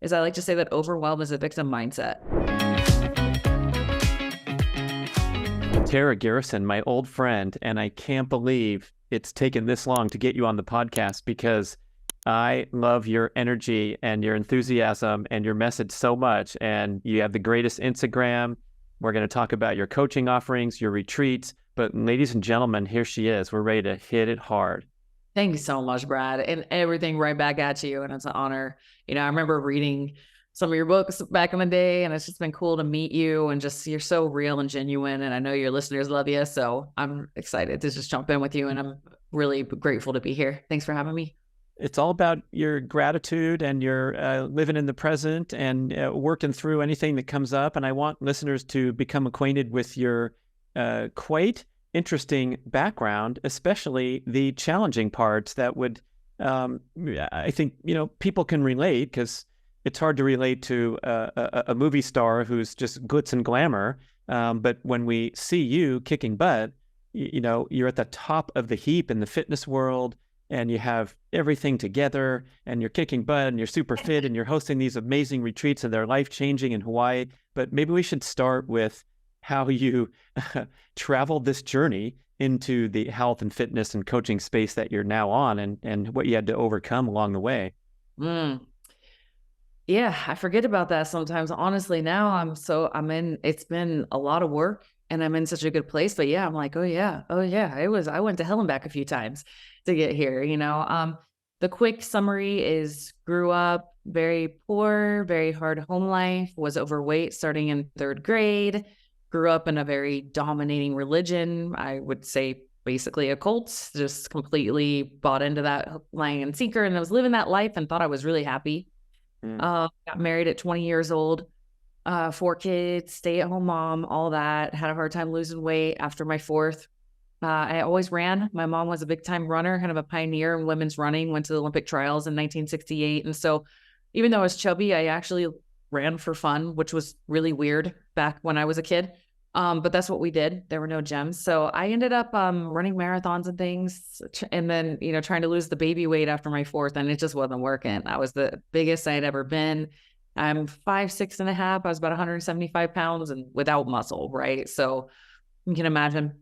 is I like to say that overwhelm is a victim mindset. Tara Garrison, my old friend, and I can't believe it's taken this long to get you on the podcast because I love your energy and your enthusiasm and your message so much. And you have the greatest Instagram. We're going to talk about your coaching offerings, your retreats. But ladies and gentlemen, here she is. We're ready to hit it hard. Thank you so much, Brad, and everything right back at you. And it's an honor. I remember reading some of your books back in the day, and it's just been cool to meet you, and just, you're so real and genuine, and I know your listeners love you. So I'm excited to just jump in with you, and I'm really grateful to be here. Thanks for having me. It's all about your gratitude and your living in the present and working through anything that comes up. And I want listeners to become acquainted with your quite interesting background, especially the challenging parts that would, I think, people can relate, because it's hard to relate to a movie star who's just glitz and glamour. But when we see you kicking butt, you're at the top of the heap in the fitness world, and you have everything together, and you're kicking butt, and you're super fit, and you're hosting these amazing retreats, and they're life-changing in Hawaii. But maybe we should start with how you traveled this journey into the health and fitness and coaching space that you're now on, and what you had to overcome along the way. Yeah, I forget about that sometimes. Honestly, now it's been a lot of work, and I'm in such a good place. But yeah, I'm like, oh yeah. I went to hell and back a few times to get here. The quick summary is grew up very poor, very hard home life, was overweight starting in 3rd grade, grew up in a very dominating religion. I would say basically a cult, just completely bought into that hook, line, and sinker. And I was living that life and thought I was really happy. Got married at 20 years old, 4 kids, stay-at-home mom, all that. Had a hard time losing weight after my 4th. I always ran. My mom was a big-time runner, kind of a pioneer in women's running, went to the Olympic trials in 1968. And so even though I was chubby, I actually ran for fun, which was really weird back when I was a kid. But that's what we did. There were no gyms. So I ended up running marathons and things, and then, trying to lose the baby weight after my 4th, and it just wasn't working. I was the biggest I'd ever been. I'm 5'6.5". I was about 175 pounds and without muscle, right? So you can imagine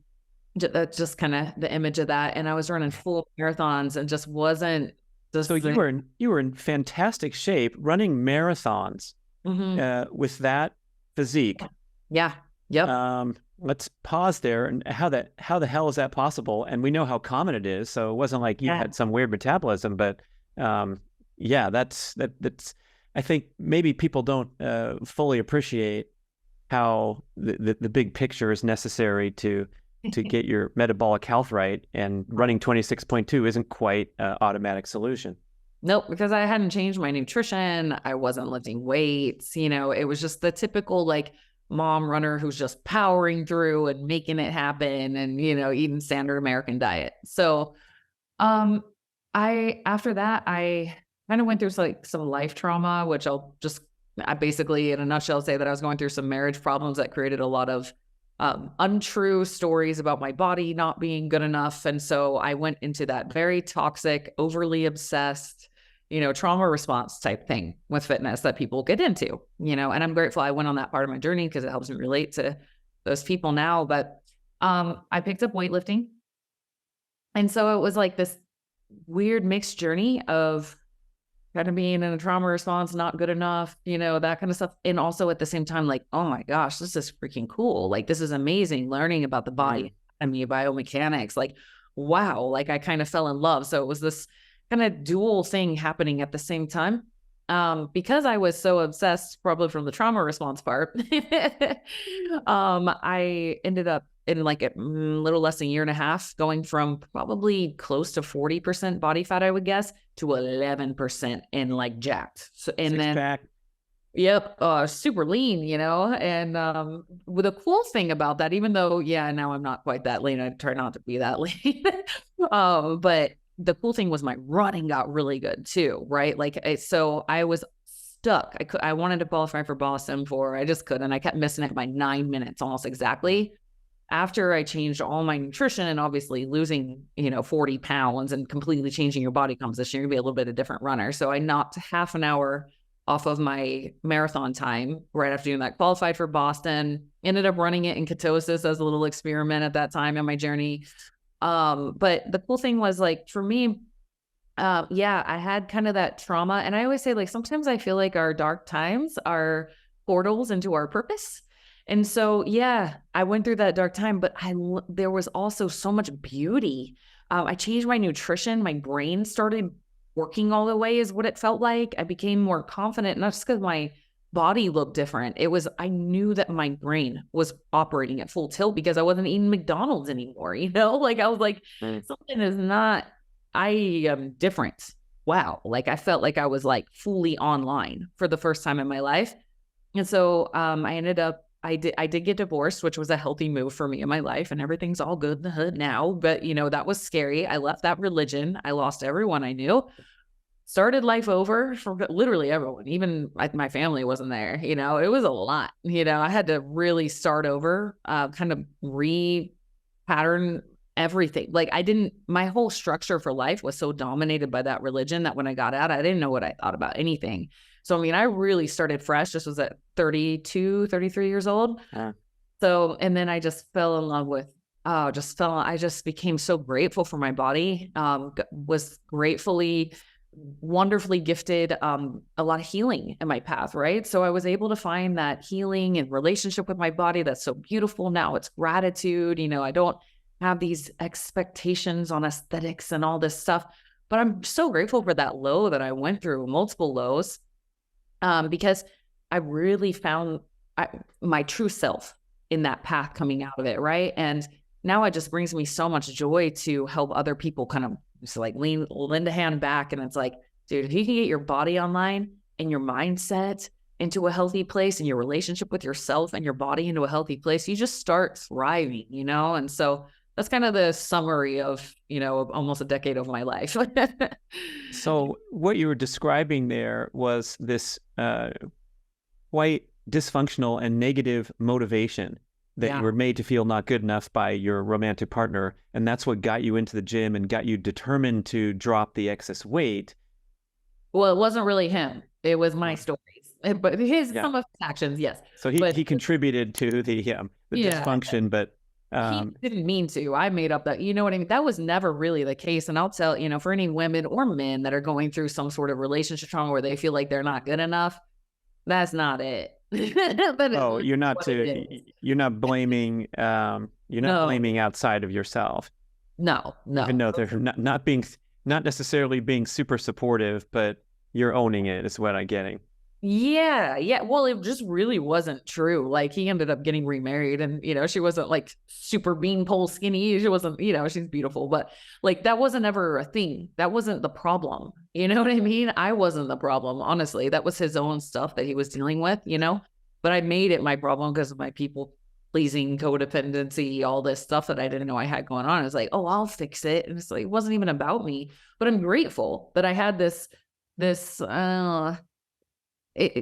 that's just kind of the image of that. And I was running full marathons and just wasn't. So you were in fantastic shape running marathons with that physique. Yeah. Yep. Let's pause there. And how the hell is that possible? And we know how common it is. So it wasn't like you had some weird metabolism, but that's I think maybe people don't fully appreciate how the big picture is necessary to get your metabolic health right, and running 26.2 isn't quite an automatic solution. Nope, because I hadn't changed my nutrition. I wasn't lifting weights. It was just the typical mom runner who's just powering through and making it happen, and eating standard American diet. So after that I kind of went through some life trauma, which I basically in a nutshell say that I was going through some marriage problems that created a lot of untrue stories about my body not being good enough. And so I went into that very toxic, overly obsessed, trauma response type thing with fitness that people get into, and I'm grateful I went on that part of my journey because it helps me relate to those people now. But I picked up weightlifting. And so it was like this weird mixed journey of kind of being in a trauma response, not good enough, that kind of stuff. And also at the same time, oh my gosh, this is freaking cool. This is amazing, learning about the body, biomechanics, wow, I kind of fell in love. So it was this kind of dual thing happening at the same time. Because I was so obsessed, probably from the trauma response part, I ended up in a little less than a year and a half, going from probably close to 40% body fat, I would guess, to 11% in jacked. So, and Six then pack. Yep. Super lean, and with a cool thing about that, even though, now I'm not quite that lean, I try not to be that lean. But the cool thing was my running got really good too, right? So I was stuck. I wanted to qualify for Boston I just couldn't. I kept missing it by 9 minutes, almost exactly. After I changed all my nutrition and obviously losing, 40 pounds and completely changing your body composition, you're gonna be a little bit of a different runner. So I knocked half an hour off of my marathon time right after doing that. Qualified for Boston, ended up running it in ketosis as a little experiment at that time in my journey. But the cool thing was like for me, yeah, I had kind of that trauma. And I always say, like, sometimes I feel like our dark times are portals into our purpose. And so, yeah, I went through that dark time, but there was also so much beauty. I changed my nutrition. My brain started working all the way is what it felt like. I became more confident, not just because my body looked different. It was, I knew that my brain was operating at full tilt because I wasn't eating McDonald's anymore. Like I was like, something is not, I am different. Wow. Like I felt like I was like fully online for the first time in my life. And so I ended up, I did get divorced, which was a healthy move for me in my life, and everything's all good now. But that was scary. I left that religion. I lost everyone I knew. Started life over for literally everyone. Even my family wasn't there. It was a lot. I had to really start over, kind of re-pattern everything. Like my whole structure for life was so dominated by that religion that when I got out, I didn't know what I thought about anything. So, I really started fresh. This was at 32, 33 years old. So, and then I just fell in love with, I just became so grateful for my body, was wonderfully gifted, a lot of healing in my path. Right. So I was able to find that healing and relationship with my body. That's so beautiful. Now it's gratitude. I don't have these expectations on aesthetics and all this stuff, but I'm so grateful for that low that I went through, multiple lows. Because I really found my true self in that path coming out of it. Right. And now it just brings me so much joy to help other people kind of just like lend a hand back. And it's like, dude, if you can get your body online and your mindset into a healthy place and your relationship with yourself and your body into a healthy place, you just start thriving, And so that's kind of the summary of, almost a decade of my life. So what you were describing there was this quite dysfunctional and negative motivation that you were made to feel not good enough by your romantic partner. And that's what got you into the gym and got you determined to drop the excess weight. Well, it wasn't really him. It was my stories, but some of his actions. Yes. So he contributed to the dysfunction, but he didn't mean to. I made up that, what I mean? That was never really the case. And I'll tell, for any women or men that are going through some sort of relationship trauma where they feel like they're not good enough, that's not it. You're not blaming, blaming outside of yourself. No. Even though they're not necessarily being super supportive, but you're owning it is what I'm getting. Yeah. Well, it just really wasn't true. Like he ended up getting remarried and, she wasn't like super beanpole skinny. She wasn't, she's beautiful, but like that wasn't ever a thing. That wasn't the problem. You know what I mean? I wasn't the problem. Honestly, that was his own stuff that he was dealing with, but I made it my problem because of my people pleasing, codependency, all this stuff that I didn't know I had going on. It's like, oh, I'll fix it. And it's like, it wasn't even about me, but I'm grateful that I had this,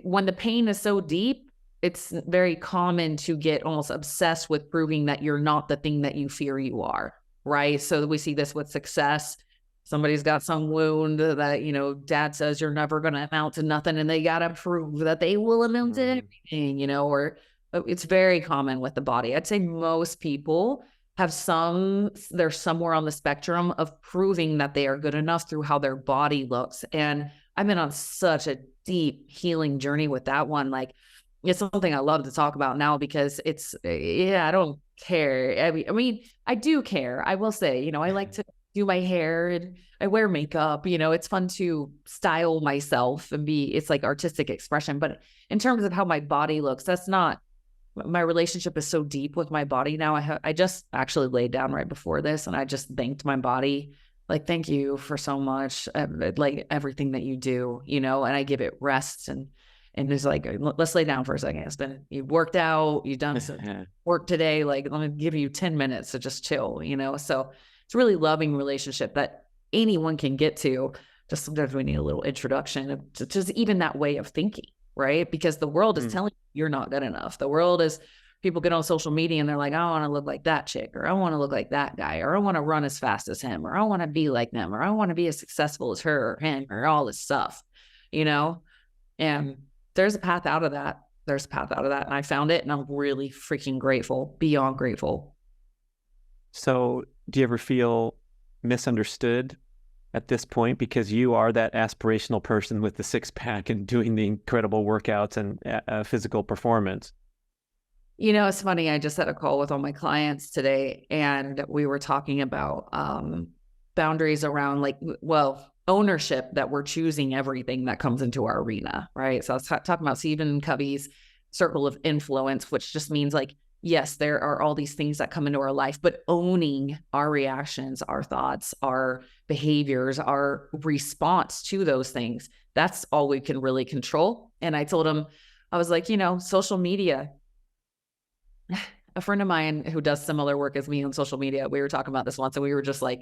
when the pain is so deep, it's very common to get almost obsessed with proving that you're not the thing that you fear you are, right? So we see this with success. Somebody's got some wound that, dad says you're never going to amount to nothing and they got to prove that they will amount to everything, or it's very common with the body. I'd say most people have they're somewhere on the spectrum of proving that they are good enough through how their body looks. And I've been on such a deep healing journey with that one. Like it's something I love to talk about now because I don't care. I mean, I do care. I will say, I like to do my hair and I wear makeup, it's fun to style myself and it's like artistic expression. But in terms of how my body looks, that's not, my relationship is so deep with my body now. I just actually laid down right before this and I just thanked my body. Like, thank you for so much, like everything that you do, and I give it rest and it's like, let's lay down for a second. You've worked out, you've done some work today. Like, let me give you 10 minutes to just chill, so it's a really loving relationship that anyone can get to. Just sometimes we need a little introduction to just even that way of thinking, right? Because the world is telling you you're not good enough. The world is, people get on social media and they're like, I want to look like that chick, or I want to look like that guy, or I want to run as fast as him, or I want to be like them, or I want to be as successful as her or him, or all this stuff, And there's a path out of that. There's a path out of that. And I found it, and I'm really freaking grateful, beyond grateful. So do you ever feel misunderstood at this point, because you are that aspirational person with the six pack and doing the incredible workouts and physical performance? It's funny. I just had a call with all my clients today, and we were talking about boundaries around ownership, that we're choosing everything that comes into our arena, right? So I was talking about Stephen Covey's circle of influence, which just means yes, there are all these things that come into our life, but owning our reactions, our thoughts, our behaviors, our response to those things, that's all we can really control. And I told him, I was like, social media, a friend of mine who does similar work as me on social media, we were talking about this once, and we were just like,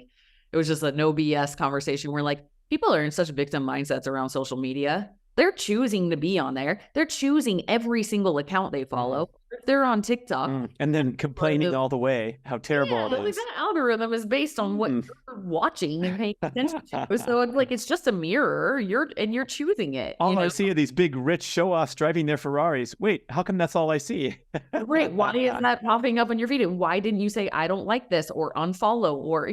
it was just a no BS conversation. We're like, people are in such victim mindsets around social media. They're choosing to be on there. They're choosing every single account they follow. They're on TikTok. And then complaining all the way how terrible it is. That algorithm is based on what you're watching and paying attention to. So it's just a mirror. You're choosing it. All I see are these big rich show-offs driving their Ferraris. Wait, how come that's all I see? Right. Why is that popping up on your feed? And why didn't you say, I don't like this, or unfollow, or,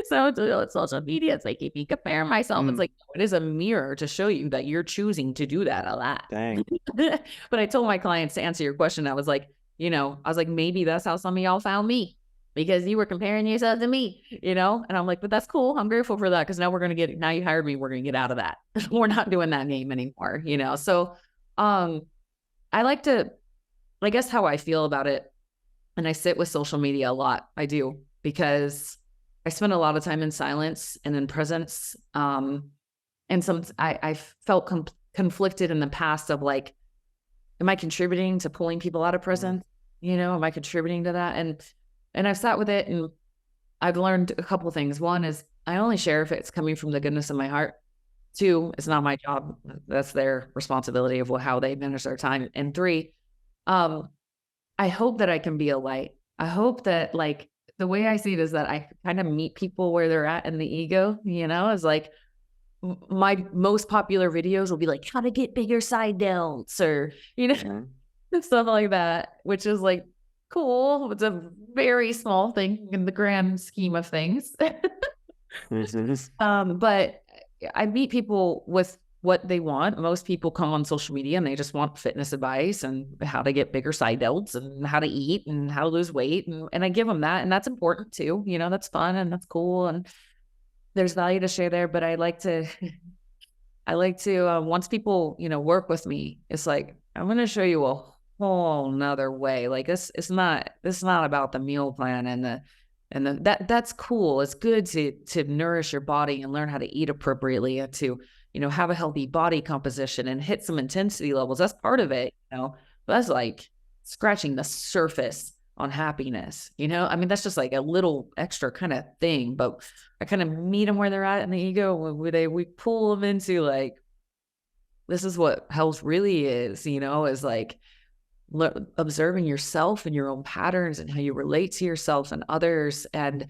So it's social media. It's making me compare myself. It's like, it is a mirror to show you that you're choosing to do that a lot. Dang. But I told my clients, to answer your question, I was like, maybe that's how some of y'all found me, because you were comparing yourself to me, and I'm like, but that's cool. I'm grateful for that, because now now you hired me, we're going to get out of that. We're not doing that game anymore, So, I guess how I feel about it, and I sit with social media a lot. I do, because I spend a lot of time in silence and in presence. And I felt conflicted in the past of am I contributing to pulling people out of prison? Am I contributing to that? And I've sat with it, and I've learned a couple of things. One is, I only share if it's coming from the goodness of my heart. Two, it's not my job. That's their responsibility of how they manage their time. And three, I hope that I can be a light. I hope that the way I see it is that I kind of meet people where they're at in the ego, is my most popular videos will be how to get bigger side delts, or, stuff like that, which is cool. It's a very small thing in the grand scheme of things. But I meet people with what they want. Most people come on social media and they just want fitness advice and how to get bigger side delts and how to eat and how to lose weight. And I give them that. And that's important too. That's fun and that's cool. And there's value to share there. But I like to once people, work with me, it's I'm going to show you a whole nother way. It's not about the meal plan and that's cool. It's good to nourish your body and learn how to eat appropriately, and to have a healthy body composition and hit some intensity levels. That's part of it, but that's scratching the surface on happiness, I mean, that's just a little extra kind of thing, but I kind of meet them where they're at in the ego. We pull them into this is what health really is, is observing yourself and your own patterns and how you relate to yourself and others, and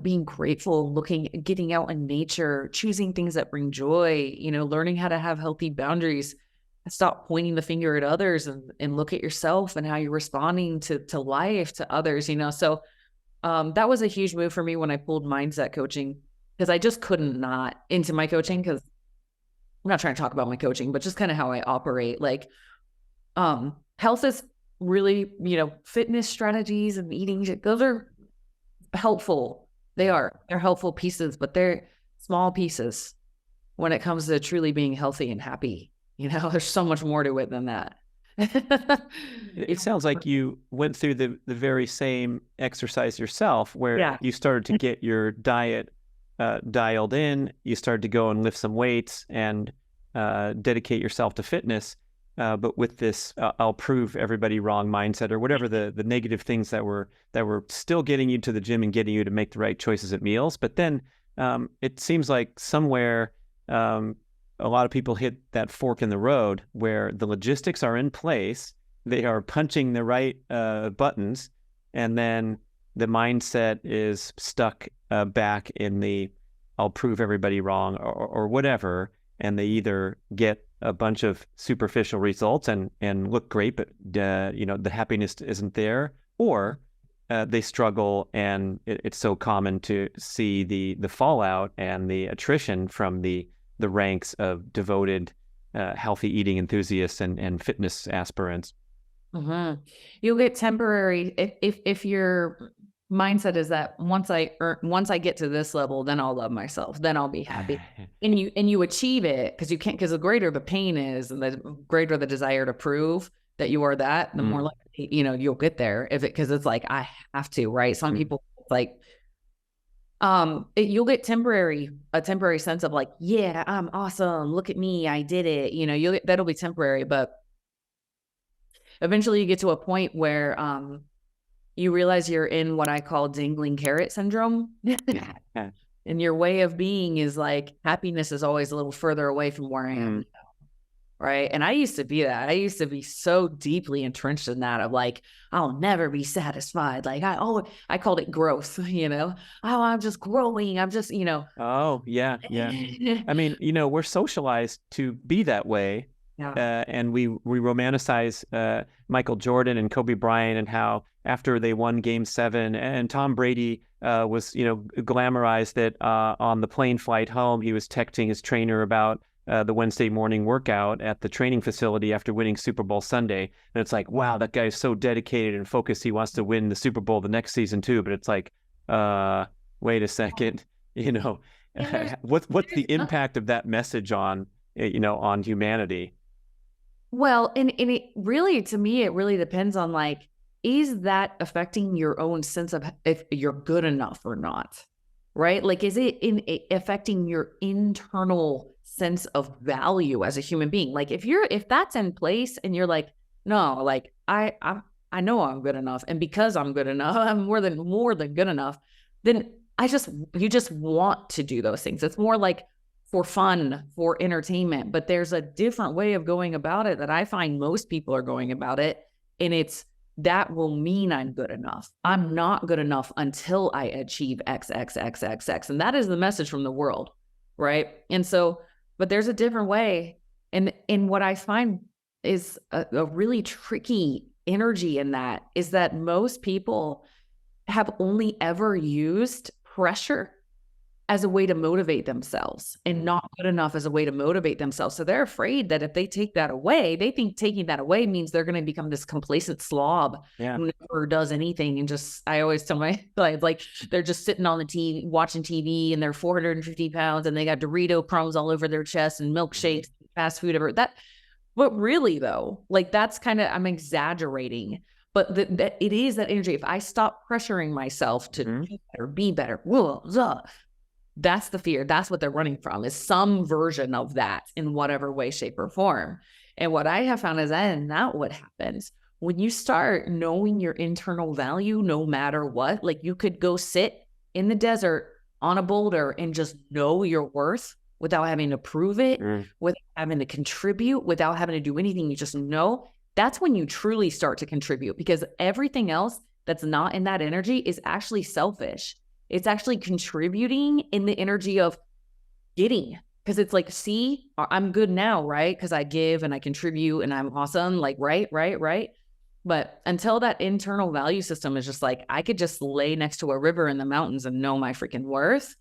being grateful, getting out in nature, choosing things that bring joy, learning how to have healthy boundaries, stop pointing the finger at others, and look at yourself and how you're responding to life, to others, So that was a huge move for me when I pulled mindset coaching, because I just couldn't not into my coaching, because I'm not trying to talk about my coaching, but just kind of how I operate. Health is really, fitness strategies and eating, those are helpful. They're helpful pieces, but they're small pieces when it comes to truly being healthy and happy. There's so much more to it than that. It sounds like you went through the very same exercise yourself, where you started to get your diet dialed in. You started to go and lift some weights and dedicate yourself to fitness. But with this, I'll prove everybody wrong mindset, or whatever the negative things that were still getting you to the gym and getting you to make the right choices at meals. But then it seems like somewhere a lot of people hit that fork in the road where the logistics are in place, they are punching the right buttons, and then the mindset is stuck back in the I'll prove everybody wrong, or whatever, and they either get a bunch of superficial results and look great, but the happiness isn't there, or they struggle, and it's so common to see the fallout and the attrition from the ranks of devoted healthy eating enthusiasts and fitness aspirants. Mm-hmm. You'll get temporary if your mindset is that once I get to this level, then I'll love myself, then I'll be happy. And you achieve it because you can't, because the greater the pain is and the greater the desire to prove that you are that, the more likely, you'll get there because it's like, I have to, right? Some people like, you'll get a temporary sense of like, yeah, I'm awesome. Look at me. I did it. That'll be temporary, but eventually you get to a point where, you realize you're in what I call dangling carrot syndrome. And your way of being is like, happiness is always a little further away from where I am now, right? And I used to be that. I used to be so deeply entrenched in that of like, I'll never be satisfied. Like I called it growth, Oh, I'm just growing. I'm just, Oh, yeah. I mean, we're socialized to be that way. Yeah. And we romanticize Michael Jordan and Kobe Bryant, and how after they won Game 7, and Tom Brady was glamorized that on the plane flight home he was texting his trainer about the Wednesday morning workout at the training facility after winning Super Bowl Sunday. And it's like, wow, that guy's so dedicated and focused. He wants to win the Super Bowl the next season too. But it's like, wait a second, what's the impact of that message on on humanity? Well, and it really, to me, it really depends on like, is that affecting your own sense of if you're good enough or not, right? Like, is it affecting your internal sense of value as a human being? Like, if that's in place and you're like, no, like I know I'm good enough, and because I'm good enough, I'm more than good enough, then you just want to do those things. It's more like for fun, for entertainment, but there's a different way of going about it that I find most people are going about it. And that will mean I'm good enough. I'm not good enough until I achieve X, X, X, X, X. And that is the message from the world, right? And so, but there's a different way. And what I find is a really tricky energy in that is that most people have only ever used pressure as a way to motivate themselves, and not good enough as a way to motivate themselves. So they're afraid that if they take that away, they think taking that away means they're going to become this complacent slob who never does anything. And I always tell my clients, like, they're just sitting on the TV, watching TV, and they're 450 pounds and they got Dorito crumbs all over their chest and milkshakes, fast food, but really though, like that's I'm exaggerating, but that it is that energy. If I stop pressuring myself to do better, be better, that's the fear. That's what they're running from, is some version of that in whatever way, shape, or form. And what I have found is that is not what happens. When you start knowing your internal value, no matter what, like you could go sit in the desert on a boulder and just know your worth without having to prove it, without having to contribute, without having to do anything. You just know. That's when you truly start to contribute, because everything else that's not in that energy is actually selfish. It's actually contributing in the energy of getting, because it's like, see, I'm good now, right? Because I give and I contribute and I'm awesome, like, right. But until that internal value system is just like, I could just lay next to a river in the mountains and know my freaking worth.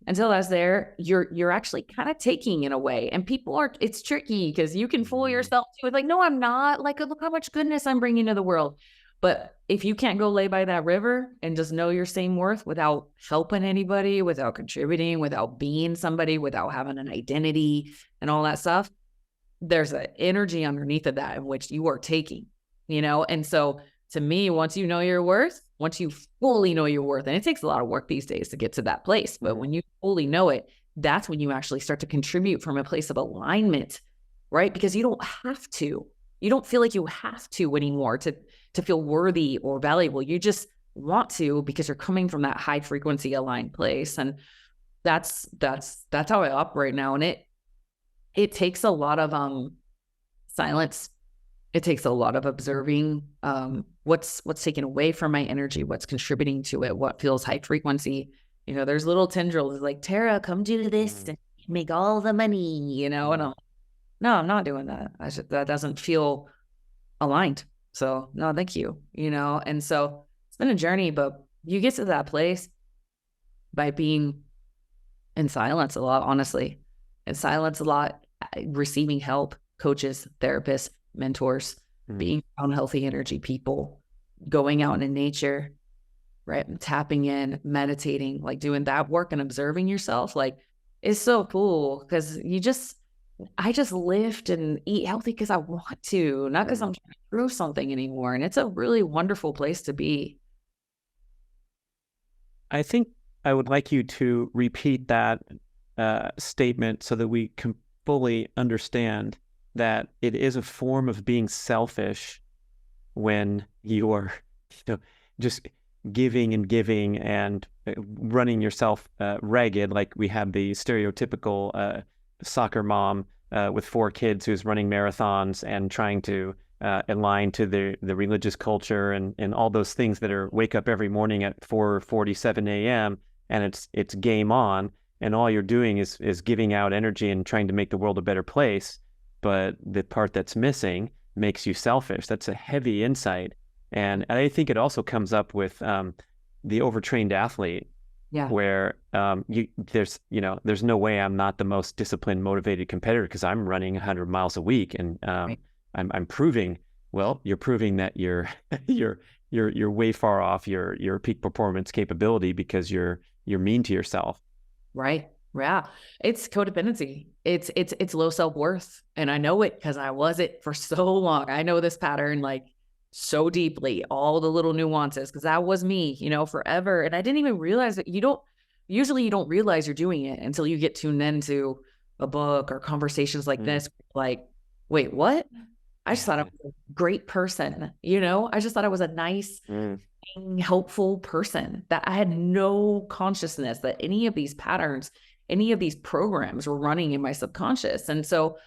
Until that's there, you're actually kind of taking in a way. And it's tricky because you can fool yourself too. It's like, no, I'm not. Like, look how much goodness I'm bringing to the world. But if you can't go lay by that river and just know your same worth without helping anybody, without contributing, without being somebody, without having an identity and all that stuff, there's an energy underneath of that in which you are taking, And so to me, once you know your worth, once you fully know your worth, and it takes a lot of work these days to get to that place, but when you fully know it, that's when you actually start to contribute from a place of alignment, right? Because you don't have to. You don't feel like you have to anymore to feel worthy or valuable. You just want to, because you're coming from that high frequency aligned place. And that's how I operate now. And it takes a lot of silence. It takes a lot of observing what's taken away from my energy, what's contributing to it, what feels high frequency. There's little tendrils like, Tara, come do this and make all the money, and no, I'm not doing that. That doesn't feel aligned. So no, thank you, and so it's been a journey, but you get to that place by being in silence a lot, honestly, in silence a lot, receiving help, coaches, therapists, mentors, being around healthy energy people, going out in nature, right? Tapping in, meditating, like doing that work and observing yourself, like is so cool because I just lift and eat healthy because I want to, not because I'm trying to prove something anymore. And it's a really wonderful place to be. I think I would like you to repeat that statement so that we can fully understand that it is a form of being selfish when you are just giving and running yourself ragged. Like we have the stereotypical soccer mom with 4 kids who's running marathons and trying to align to the religious culture and all those things that are wake up every morning at 4:47 a.m. and it's game on, and all you're doing is giving out energy and trying to make the world a better place. But the part that's missing makes you selfish. That's a heavy insight. And I think it also comes up with the overtrained athlete, where there's no way I'm not the most disciplined, motivated competitor because I'm running 100 miles a week, and I'm proving. Well, you're proving that you're you're way far off your peak performance capability because you're mean to yourself. Right. Yeah. It's codependency. It's low self-worth. And I know it because I was it for so long. I know this pattern like so deeply, all the little nuances, because that was me, forever. And I didn't even realize that you don't realize you're doing it until you get tuned into a book or conversations like this. Like, wait, what? I just thought I was a great person. I just thought I was a nice, helpful person, that I had no consciousness that any of these patterns, any of these programs were running in my subconscious. And so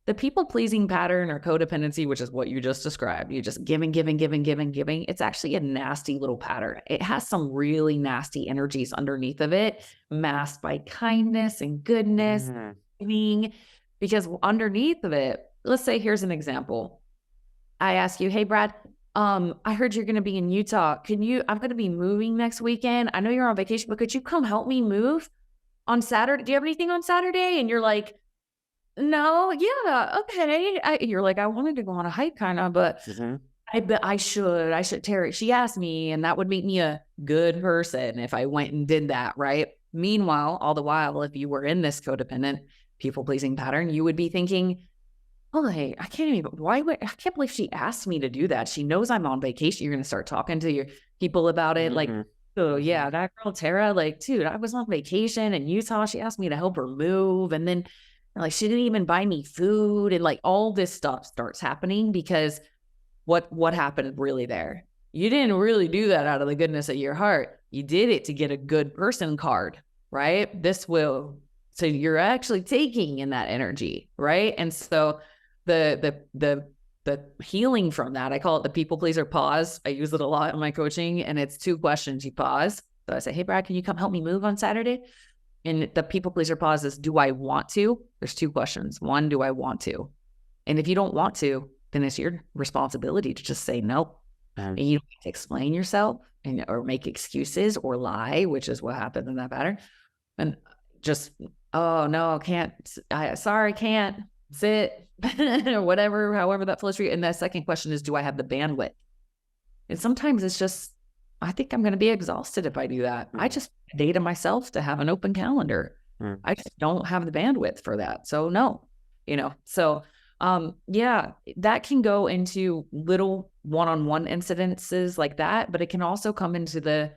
the people pleasing pattern or codependency, which is what you just described, you just giving. It's actually a nasty little pattern. It has some really nasty energies underneath of it, masked by kindness and goodness, because underneath of it, let's say, here's an example. I ask you, hey, Brad, I heard you're going to be in Utah. I'm going to be moving next weekend. I know you're on vacation, but could you come help me move on Saturday? Do you have anything on Saturday? And you're like, no, yeah, okay. You're like, I wanted to go on a hike kind of, but I bet I should. Terry, she asked me, and that would make me a good person if I went and did that, right? Meanwhile, all the while, if you were in this codependent people-pleasing pattern, you would be thinking, oh, hey, I can't believe she asked me to do that. She knows I'm on vacation. You're going to start talking to your people about it. Like, oh yeah, that girl, Tara, like, dude, I was on vacation in Utah. She asked me to help her move. And then like, she didn't even buy me food. And like all this stuff starts happening because what happened really there? You didn't really do that out of the goodness of your heart. You did it to get a good person card, right? So you're actually taking in that energy, right? And so the healing from that, I call it the people pleaser pause. I use it a lot in my coaching, and it's 2 questions. You pause. So I say, hey, Brad, can you come help me move on Saturday? And the people pleaser pause is, do I want to? There's 2 questions. 1, do I want to? And if you don't want to, then it's your responsibility to just say no. And you don't have to explain yourself or make excuses or lie, which is what happened in that pattern. And just, oh no, can't. Sorry, can't sit or whatever, however that flows for you. And that second question is, do I have the bandwidth? And sometimes it's just, I think I'm going to be exhausted if I do that. I just data myself to have an open calendar. I just don't have the bandwidth for that. So no, so yeah, that can go into little one-on-one incidences like that, but it can also come into the,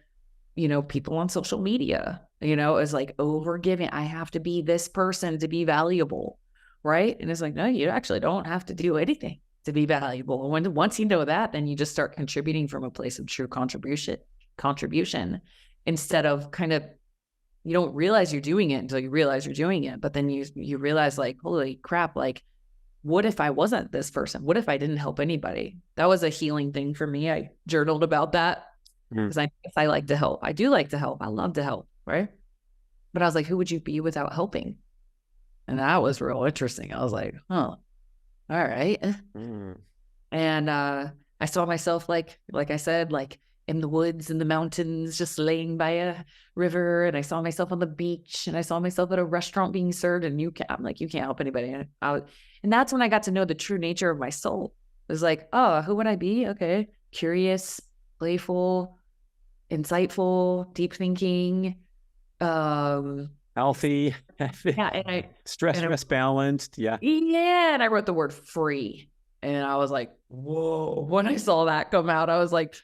people on social media, is like over giving. I have to be this person to be valuable. Right. And it's like, no, you actually don't have to do anything to be valuable. And once you know that, then you just start contributing from a place of true contribution instead of kind of, you don't realize you're doing it until you realize you're doing it. But then you realize like, holy crap, like, what if I wasn't this person? What if I didn't help anybody? That was a healing thing for me. I journaled about that because I like to help. I do like to help. I love to help. Right. But I was like, who would you be without helping? And that was real interesting. I was like, oh, all right. Mm. And I saw myself like I said, like in the woods in the mountains, just laying by a river. And I saw myself on the beach, and I saw myself at a restaurant being served. And I'm like, you can't help anybody. And that's when I got to know the true nature of my soul. It was like, oh, who would I be? Okay. Curious, playful, insightful, deep thinking. Um, Healthy, yeah. stress balanced. Yeah. Yeah. And I wrote the word free. And I was like, whoa. When I saw that come out, I was like,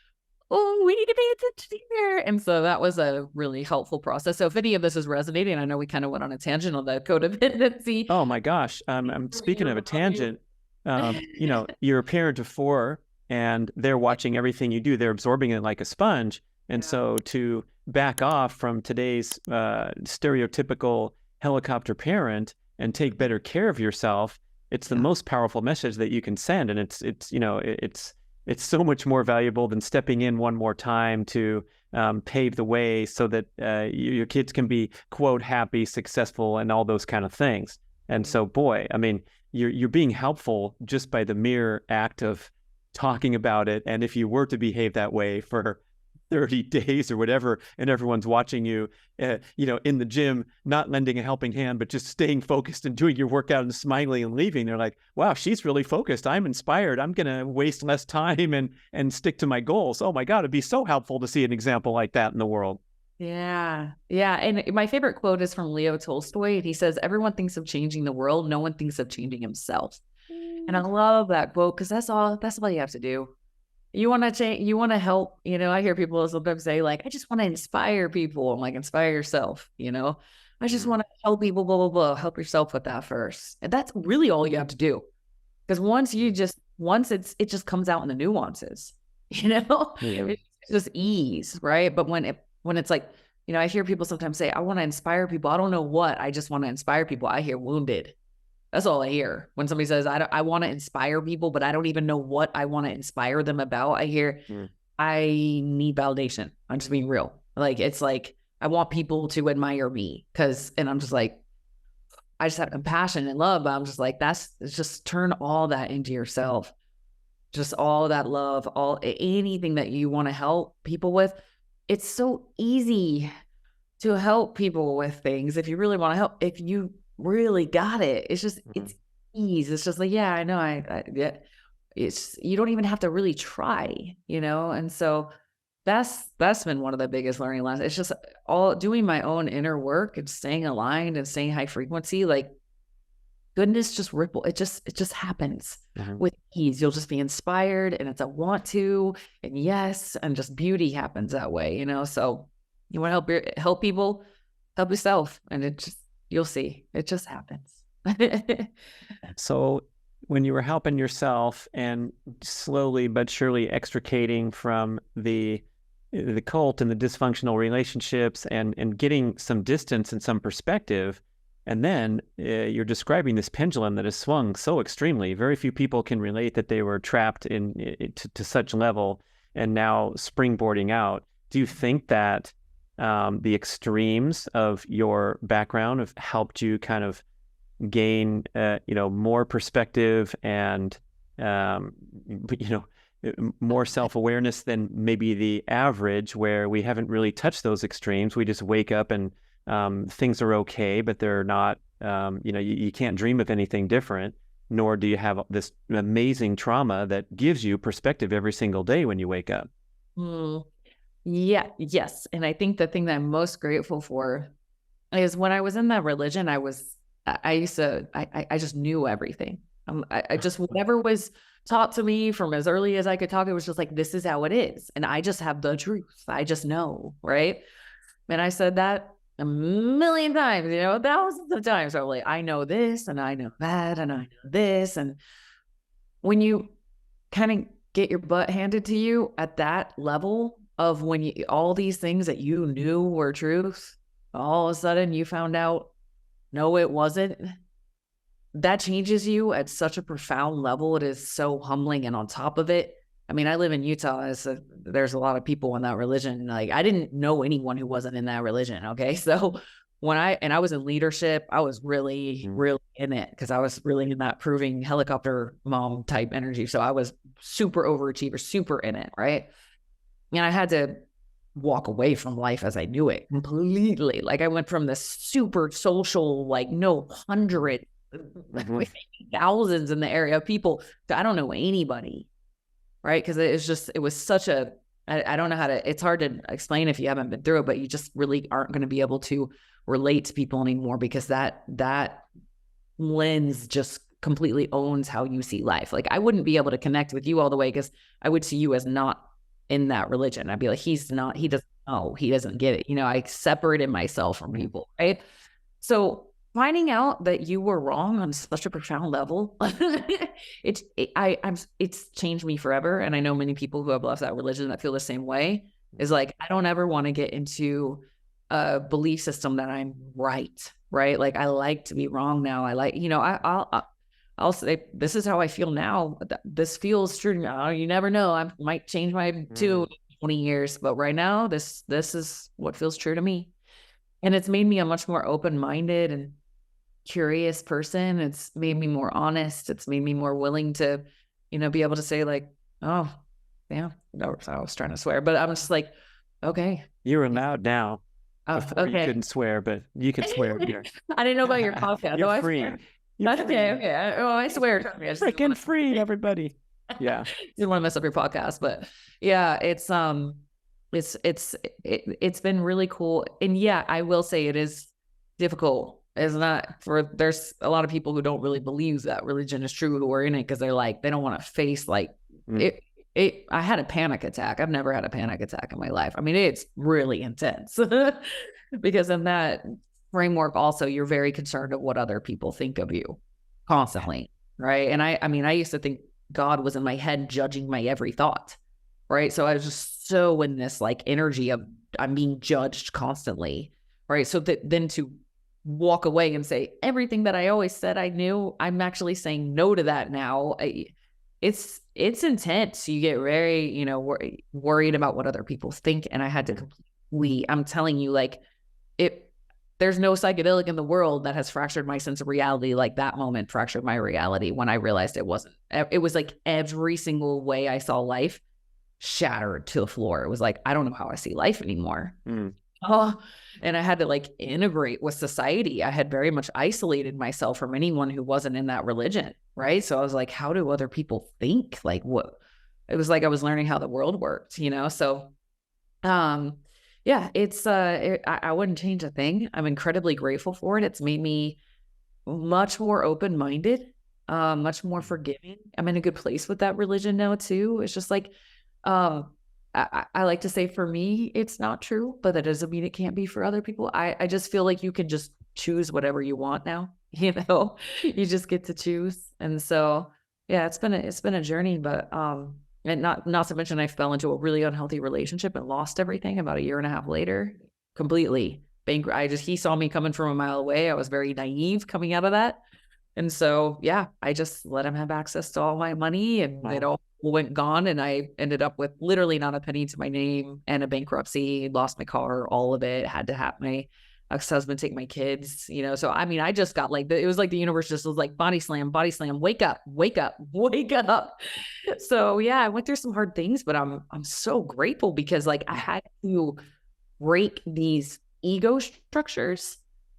oh, we need to pay attention here. And so that was a really helpful process. So if any of this is resonating, I know we kind of went on a tangent on the codependency. Oh my gosh. I'm speaking of a tangent. You know, you're a parent of 4 and they're watching everything you do. They're absorbing it like a sponge. And so to back off from today's stereotypical helicopter parent and take better care of yourself, it's the most powerful message that you can send. And it's you know, it's so much more valuable than stepping in one more time to pave the way so that your kids can be, quote, happy, successful, and all those kind of things. And so, boy, I mean, you're being helpful just by the mere act of talking about it. And if you were to behave that way for 30 days or whatever, and everyone's watching you, you know, in the gym, not lending a helping hand, but just staying focused and doing your workout and smiling and leaving, they're like, wow, she's really focused. I'm inspired. I'm going to waste less time and stick to my goals. Oh my God, it'd be so helpful to see an example like that in the world. Yeah. Yeah. And my favorite quote is from Leo Tolstoy. He says, everyone thinks of changing the world. No one thinks of changing himself. And I love that quote because that's all you have to do. You want to change, you want to help, you know, I hear people sometimes say like, I just want to inspire people. I'm like, inspire yourself, you know, I just want to help people, blah, blah, blah. Help yourself with that first. And that's really all you have to do. Because once it just comes out in the nuances, you know, it's just ease. Right. But when it's like, you know, I hear people sometimes say, I want to inspire people. I don't know what, I just want to inspire people. I hear wounded. That's all I hear when somebody says, I want to inspire people, but I don't even know what I want to inspire them about. I hear, I need validation. I'm just being real. Like, it's like, I want people to admire me and I'm just like, I just have compassion and love. But I'm just like, just turn all that into yourself. Just all that love, anything that you want to help people with. It's so easy to help people with things. If you really want to help, if you really got it, it's just it's ease. It's just like, yeah, I know. Yeah, it's, you don't even have to really try, you know. And so that's been one of the biggest learning lessons. It's just all doing my own inner work and staying aligned and staying high frequency. Like, goodness just ripple. It just happens with ease. You'll just be inspired, and it's a want to, and yes, and just beauty happens that way, you know. So you want to help people, help yourself, and you'll see, it just happens. So when you were helping yourself and slowly but surely extricating from the cult and the dysfunctional relationships and getting some distance and some perspective, and then you're describing this pendulum that has swung so extremely. Very few people can relate that they were trapped to such level and now springboarding out. Do you think that the extremes of your background have helped you kind of gain, you know, more perspective and, you know, more self-awareness than maybe the average, where we haven't really touched those extremes? We just wake up and things are okay, but they're not, you know, you can't dream of anything different, nor do you have this amazing trauma that gives you perspective every single day when you wake up. Yeah. Yes. And I think the thing that I'm most grateful for is when I was in that religion, I just knew everything. I just, whatever was taught to me from as early as I could talk, it was just like, this is how it is. And I just have the truth. I just know. Right. And I said that a million times, you know, thousands of times. Probably, I know this and I know that and I know this. And when you kind of get your butt handed to you at that level of all these things that you knew were truth, all of a sudden you found out, no, it wasn't. That changes you at such a profound level. It is so humbling. And on top of it, I mean, I live in Utah. There's a lot of people in that religion. Like, I didn't know anyone who wasn't in that religion. Okay. So I was in leadership, I was really, really in it because I was really in that proving helicopter mom type energy. So I was super overachiever, super in it. Right. And I had to walk away from life as I knew it completely. Like I went from this super social, like no hundred, thousands in the area of people to I don't know anybody. Right. Because it was such a, I don't know how to, it's hard to explain if you haven't been through it, but you just really aren't going to be able to relate to people anymore because that lens just completely owns how you see life. Like I wouldn't be able to connect with you all the way because I would see you as not in that religion. I'd be like, he doesn't know, he doesn't get it. I separated myself from people. Right. So finding out that you were wrong on such a profound level, it's changed me forever. And I know many people who have left that religion that feel the same way. Is like, I don't ever want to get into a belief system that I'm right. Like I like to be wrong now. I like, I'll say, this is how I feel now. This feels true to me. You never know. I might change my tune in 20 years, but right now, this is what feels true to me. And it's made me a much more open-minded and curious person. It's made me more honest. It's made me more willing to, be able to say like, oh, yeah, no, I was trying to swear, but I'm just like, okay. You're allowed now. Oh, okay. You couldn't swear, but you can swear here. I didn't know about your podcast. You're free. You're free. Okay. Oh, I swear. Freaking free, everybody. Yeah. Didn't want to mess up your podcast, but yeah, it's been really cool. And yeah, I will say it is difficult. It's not there's a lot of people who don't really believe that religion is true who are in it because they're like, they don't want to face like it. I had a panic attack. I've never had a panic attack in my life. I mean, it's really intense because in that framework, also, you're very concerned of what other people think of you constantly. Right. And I used to think God was in my head judging my every thought. Right. So I was just so in this like energy of I'm being judged constantly. Right. So then to walk away and say everything that I always said I knew, I'm actually saying no to that now. It's intense. You get very, worried about what other people think. And I had to completely, I'm telling you, like there's no psychedelic in the world that has fractured my sense of reality. Like that moment fractured my reality when I realized it wasn't. It was like every single way I saw life shattered to the floor. It was like, I don't know how I see life anymore. And I had to like integrate with society. I had very much isolated myself from anyone who wasn't in that religion. Right. So I was like, how do other people think? Like what? It was like I was learning how the world worked, So, yeah, it's, I wouldn't change a thing. I'm incredibly grateful for it. It's made me much more open-minded, much more forgiving. I'm in a good place with that religion now too. It's just like, I like to say for me, it's not true, but that doesn't mean it can't be for other people. I just feel like you can just choose whatever you want now, you just get to choose. And so, yeah, it's been a journey, but, and not to mention I fell into a really unhealthy relationship and lost everything about a year and a half later, completely bankrupt. He saw me coming from a mile away. I was very naive coming out of that. And so, yeah, I just let him have access to all my money and it all went gone. And I ended up with literally not a penny to my name and a bankruptcy, lost my car, all of it, had to have my ex-husband take my kids, So, I mean, I just got like, it was like the universe just was like body slam, wake up. So yeah, I went through some hard things, but I'm so grateful because like I had to break these ego structures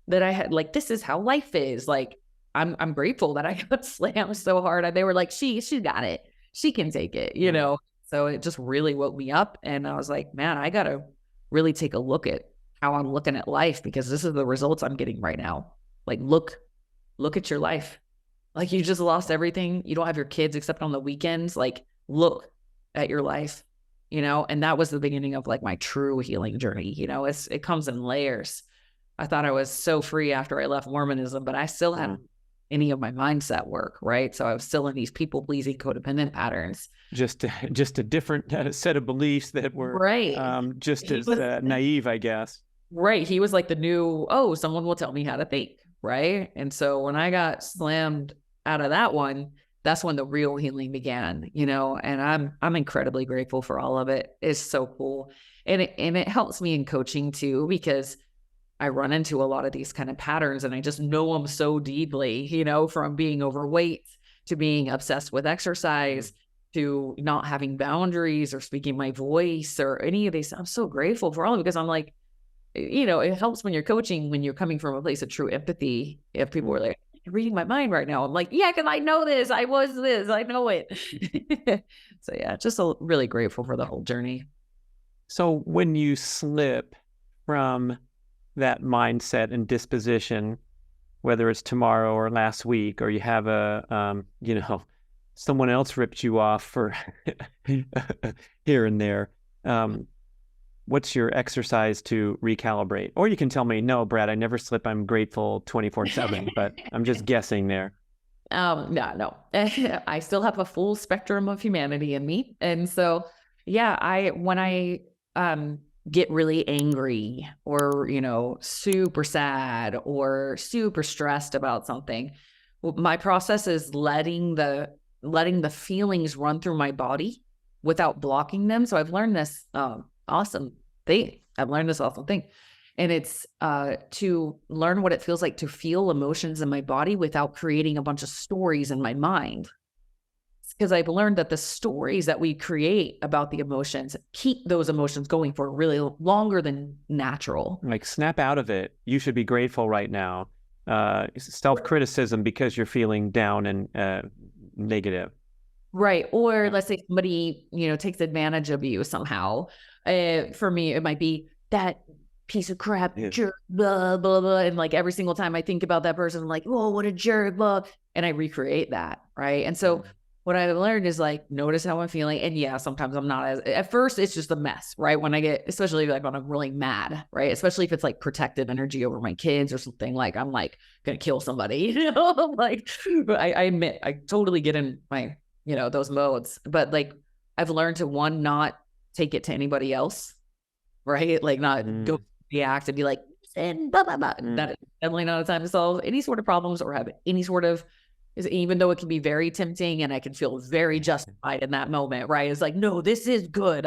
that I had, like, this is how life is. Like, I'm grateful that I got slammed so hard. They were like, she got it. She can take it, So it just really woke me up. And I was like, man, I got to really take a look at how I'm looking at life because this is the results I'm getting right now. Like, look at your life. Like, you just lost everything. You don't have your kids except on the weekends. Like, look at your life, and that was the beginning of like my true healing journey. It comes in layers. I thought I was so free after I left Mormonism, but I still hadn't any of my mindset work, right? So I was still in these people-pleasing codependent patterns. Just a different set of beliefs that were just as naive, I guess. Right. He was like the new, someone will tell me how to think, right? And so when I got slammed out of that one, that's when the real healing began, and I'm incredibly grateful for all of it. It's so cool. And it helps me in coaching too, because I run into a lot of these kind of patterns, and I just know them so deeply, from being overweight to being obsessed with exercise to not having boundaries or speaking my voice or any of these. I'm so grateful for all of it, because I'm like, it helps when you're coaching, when you're coming from a place of true empathy. If people are like, you're reading my mind right now, I'm like, yeah, because I know this. I was this. I know it. So yeah, just really grateful for the whole journey. So when you slip from that mindset and disposition, whether it's tomorrow or last week, or you have someone else ripped you off for here and there, what's your exercise to recalibrate? Or you can tell me, no, Brad, I never slip. I'm grateful 24/7, but I'm just guessing there. No, I still have a full spectrum of humanity in me. And so, yeah, when I get really angry or, super sad or super stressed about something, my process is letting the feelings run through my body without blocking them. So I've learned this awesome thing. And it's to learn what it feels like to feel emotions in my body without creating a bunch of stories in my mind. Because I've learned that the stories that we create about the emotions keep those emotions going for really longer than natural. Like, snap out of it. You should be grateful right now. Self-criticism because you're feeling down and negative. Right. Or let's say somebody, takes advantage of you somehow. For me, it might be that piece of crap, jerk, blah, blah, blah. And like every single time I think about that person, I'm like, oh, what a jerk, blah. And I recreate that. Right. And so what I've learned is like, notice how I'm feeling. And yeah, sometimes I'm not at first it's just a mess, right? When I get, especially like when I'm really mad, right? Especially if it's like protective energy over my kids or something, like I'm like going to kill somebody, like I admit, I totally get in my, those modes, but like I've learned to not take it to anybody else, right? Like not go react and be like, and blah, blah, blah. That is definitely not a time to solve any sort of problems or have any sort of, even though it can be very tempting and I can feel very justified in that moment, right? It's like, no, this is good.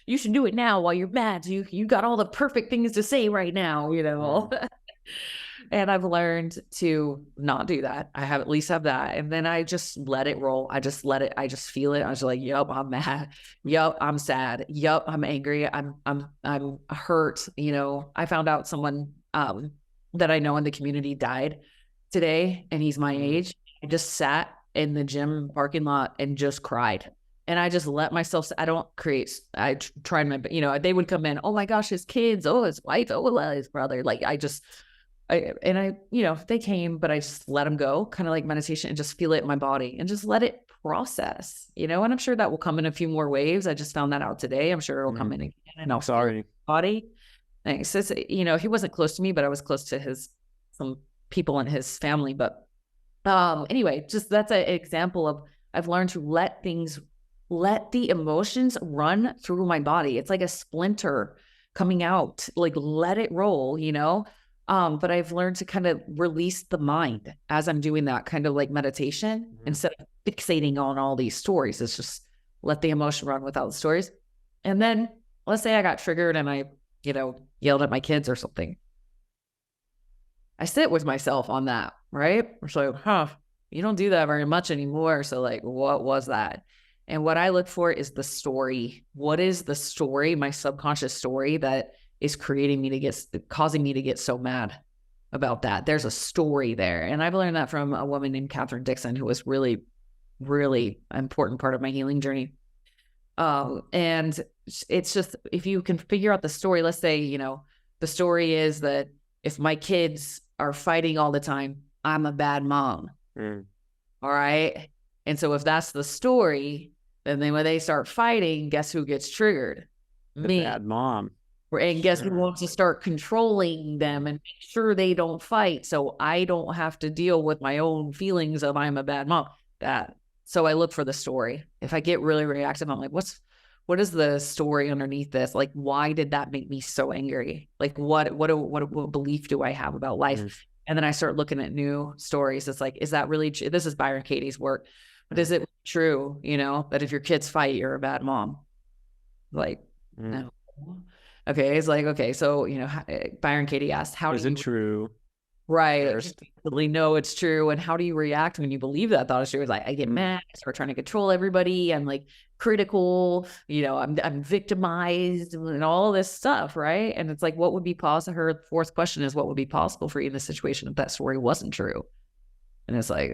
You should do it now while you're mad. You got all the perfect things to say right now, And I've learned to not do that. I at least have that. And then I just let it roll. I just feel it. I was like, yup, I'm mad. Yup, I'm sad. Yup, I'm angry. I'm hurt. I found out someone that I know in the community died today, and he's my age. I just sat in the gym parking lot and just cried. And I just let myself, I tried my, they would come in, oh my gosh, his kids, oh, his wife, oh, well, his brother. Like they came, but I just let them go, kind of like meditation, and just feel it in my body and just let it process, and I'm sure that will come in a few more waves. I just found that out today. I'm sure it'll come in again. And I'll sorry body. Thanks. It's, he wasn't close to me, but I was close to some people in his family. But anyway, just that's an example of, I've learned to let the emotions run through my body. It's like a splinter coming out, like let it roll, but I've learned to kind of release the mind as I'm doing that kind of like meditation, instead of fixating on all these stories. It's just let the emotion run without the stories. And then let's say I got triggered and I, yelled at my kids or something. I sit with myself on that, right? So, you don't do that very much anymore. So like, what was that? And what I look for is the story. What is the story, my subconscious story, that is causing me to get so mad about that? There's a story there. And I've learned that from a woman named Catherine Dixon, who was really, really important part of my healing journey. And it's just, if you can figure out the story, let's say, the story is that if my kids are fighting all the time, I'm a bad mom. All right. And so if that's the story, then when they start fighting, guess who gets triggered? Me. Bad mom. And guess who wants to start controlling them and make sure they don't fight, so I don't have to deal with my own feelings of I'm a bad mom. So I look for the story. If I get really reactive, I'm like, what is the story underneath this? Like, why did that make me so angry? Like, what belief do I have about life? And then I start looking at new stories. It's like, is that really true? This is Byron Katie's work, but is it true, that if your kids fight, you're a bad mom? Like, no. Okay. It's like, okay, so, Byron Katie asked, how do Isn't you, true. right, or simply know it's true? And how do you react when you believe that thought is true? It's like, I get mad, I start trying to control everybody. I'm like critical, I'm victimized and all this stuff. Right. And it's like, what would be possible? Her fourth question is, what would be possible for you in this situation if that story wasn't true? And it's like,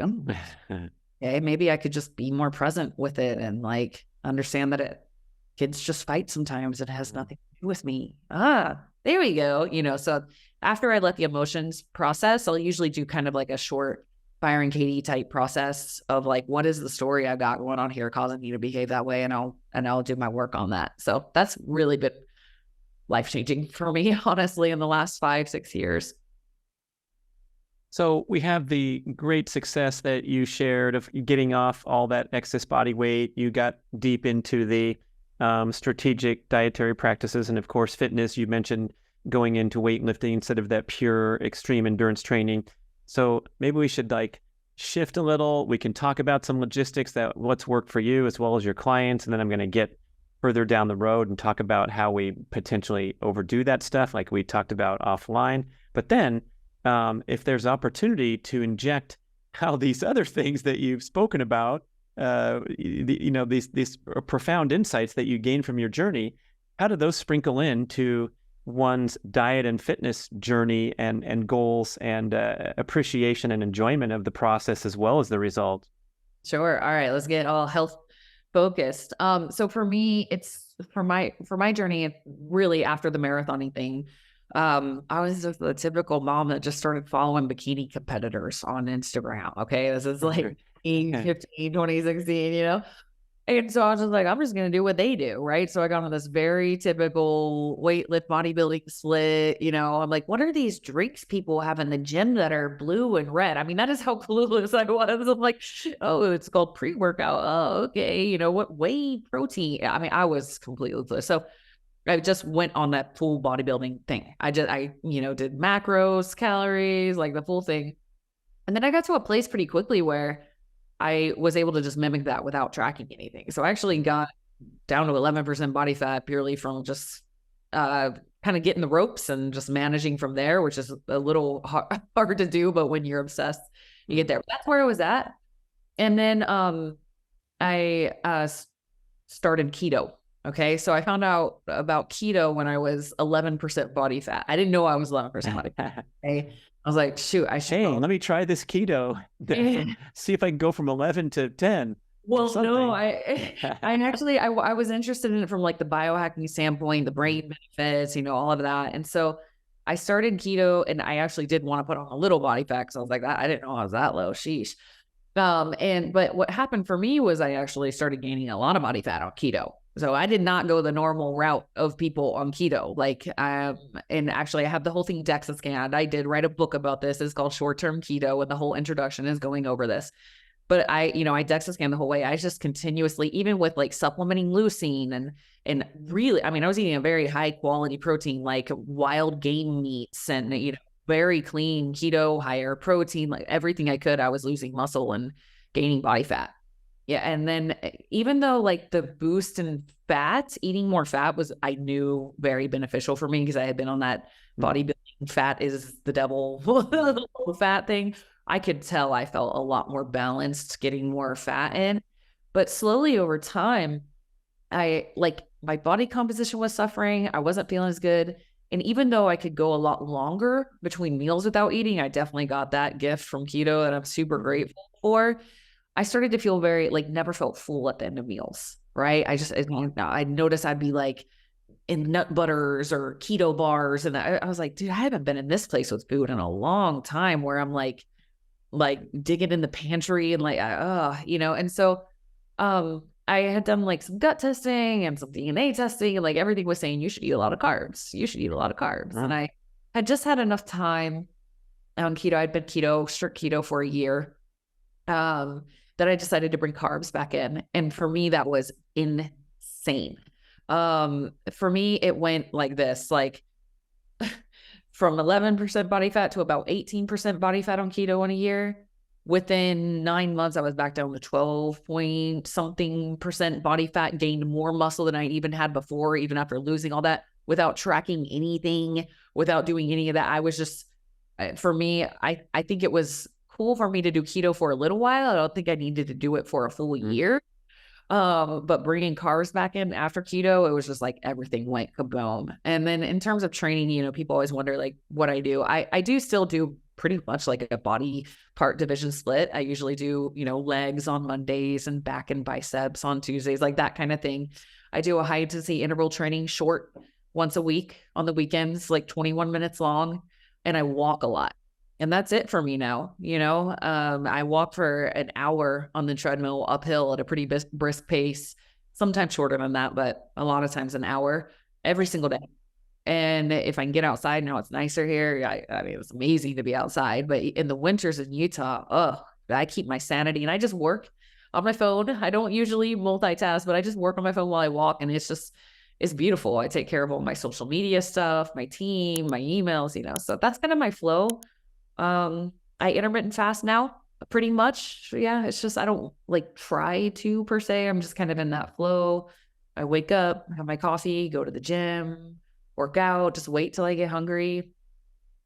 okay, maybe I could just be more present with it and like understand that kids just fight sometimes. It has nothing to do with me. There we go. So after I let the emotions process, I'll usually do kind of like a short Byron Katie type process of like, what is the story I've got going on here causing me to behave that way? And I'll do my work on that. So that's really been life-changing for me, honestly, in the last 5-6 years. So we have the great success that you shared of getting off all that excess body weight. You got deep into the strategic dietary practices and, of course, fitness. You mentioned going into weightlifting instead of that pure extreme endurance training. So maybe we should like shift a little. We can talk about some logistics, that what's worked for you as well as your clients. And then I'm going to get further down the road and talk about how we potentially overdo that stuff like we talked about offline. But then if there's opportunity to inject how these other things that you've spoken about, these profound insights that you gain from your journey, how do those sprinkle into one's diet and fitness journey and goals and appreciation and enjoyment of the process as well as the result? Sure. All right, let's get all health focused. So for me, it's for my journey, really after the marathoning thing. I was just the typical mom that just started following bikini competitors on Instagram. Okay. This is like 15, 2016, And so I was just like, I'm just going to do what they do. Right. So I got on this very typical weightlift bodybuilding split. I'm like, what are these drinks people have in the gym that are blue and red? I mean, that is how clueless I was. I'm like, oh, it's called pre-workout. Oh, okay. What whey protein? I mean, I was completely clueless. So I just went on that full bodybuilding thing. I did macros, calories, like the full thing. And then I got to a place pretty quickly where I was able to just mimic that without tracking anything. So I actually got down to 11% body fat purely from just kind of getting the ropes and just managing from there, which is a little hard to do. But when you're obsessed, you get there. That's where I was at. And then I started keto. Okay. So I found out about keto when I was 11% body fat. I didn't know I was 11% body fat. Okay. I was like, shoot, I should. Hey, let me try this keto. See if I can go from 11 to 10. Well, no, I was interested in it from like the biohacking standpoint, the brain benefits, all of that. And so I started keto and I actually did want to put on a little body fat because I was like, I didn't know I was that low. Sheesh. But what happened for me was I actually started gaining a lot of body fat on keto. So I did not go the normal route of people on keto. And actually I have the whole thing DEXA scanned. I did write a book about this. It's called Short-Term Keto, and the whole introduction is going over this. But I DEXA scanned the whole way. I just continuously, even with like supplementing leucine and really, I mean, I was eating a very high quality protein, like wild game meats and, very clean keto, higher protein, like everything I could. I was losing muscle and gaining body fat. Yeah. And then even though like the boost in fat, eating more fat was, I knew, very beneficial for me because I had been on that bodybuilding fat is the devil fat thing. I could tell I felt a lot more balanced getting more fat in. But slowly over time, my body composition was suffering. I wasn't feeling as good. And even though I could go a lot longer between meals without eating, I definitely got that gift from keto that I'm super grateful for. I started to feel very, never felt full at the end of meals, right? I noticed I'd be like in nut butters or keto bars. And I was like, dude, I haven't been in this place with food in a long time where I'm like digging in the pantry and and so, I had done like some gut testing and some DNA testing, and like everything was saying you should eat a lot of carbs. You should eat a lot of carbs. And I had just had enough time on keto. I'd been strict keto for a year. That I decided to bring carbs back in. And for me, that was insane. For me, it went like this, from 11% body fat to about 18% body fat on keto in a year. within 9 months, I was back down to 12 point something percent body fat, gained more muscle than I even had before, even after losing all that, without tracking anything, without doing any of that. I was just, for me, I think it was cool for me to do keto for a little while. I don't think I needed to do it for a full year. But bringing carbs back in after keto, it was just like everything went kaboom. And then in terms of training, you know, people always wonder like what I do. I do still do pretty much like a body part division split. I usually do, you know, legs on Mondays and back and biceps on Tuesdays, like that kind of thing. I do a high intensity interval training short once a week on the weekends, like 21 minutes long, and I walk a lot. And that's it for me now. You know, I walk for an hour on the treadmill uphill at a pretty brisk pace, sometimes shorter than that, but a lot of times an hour every single day. And if I can get outside, now it's nicer here. I mean, it's amazing to be outside, but in the winters in Utah, I keep my sanity and I just work on my phone. I don't usually multitask, but I just work on my phone while I walk. And it's beautiful. I take care of all my social media stuff, my team, my emails, you know, so that's kind of my flow. I intermittent fast now pretty much. Yeah. It's just, I don't like try to per se. I'm just kind of in that flow. I wake up, have my coffee, go to the gym, work out, just wait till I get hungry,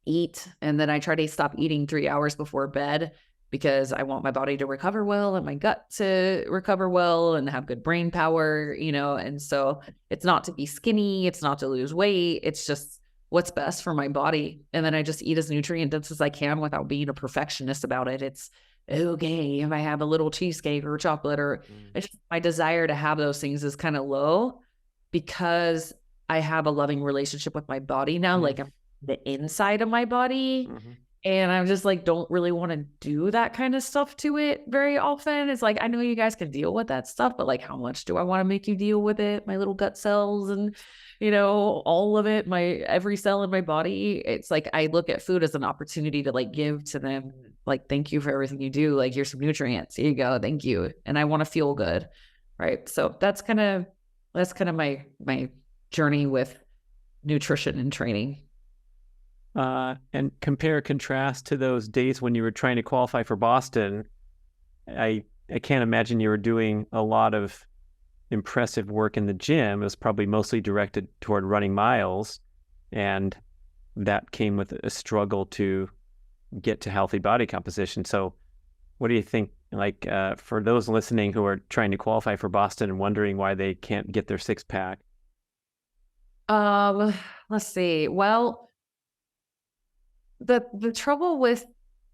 eat. And then I try to stop eating 3 hours before bed because I want my body to recover well and my gut to recover well and have good brain power, you know? And so it's not to be skinny. It's not to lose weight. It's just what's best for my body. And then I just eat as nutrient dense as I can without being a perfectionist about it. It's okay if I have a little cheesecake or chocolate or it's just, my desire to have those things is kind of low because I have a loving relationship with my body now. Like I'm the inside of my body. And I'm just like, don't really want to do that kind of stuff to it very often. It's like, I know you guys can deal with that stuff, but like, how much do I want to make you deal with it? My little gut cells and, you know, all of it, every cell in my body. It's like, I look at food as an opportunity to like give to them. Like, thank you for everything you do. Like, here's some nutrients. Here you go. Thank you. And I want to feel good. Right. So that's kind of my journey with nutrition and training. And compare contrast to those days when you were trying to qualify for Boston. I can't imagine you were doing a lot of impressive work in the gym. It was probably mostly directed toward running miles, and that came with a struggle to get to healthy body composition. So what do you think, like, for those listening who are trying to qualify for Boston and wondering why they can't get their six-pack? Let's see. Well, the trouble with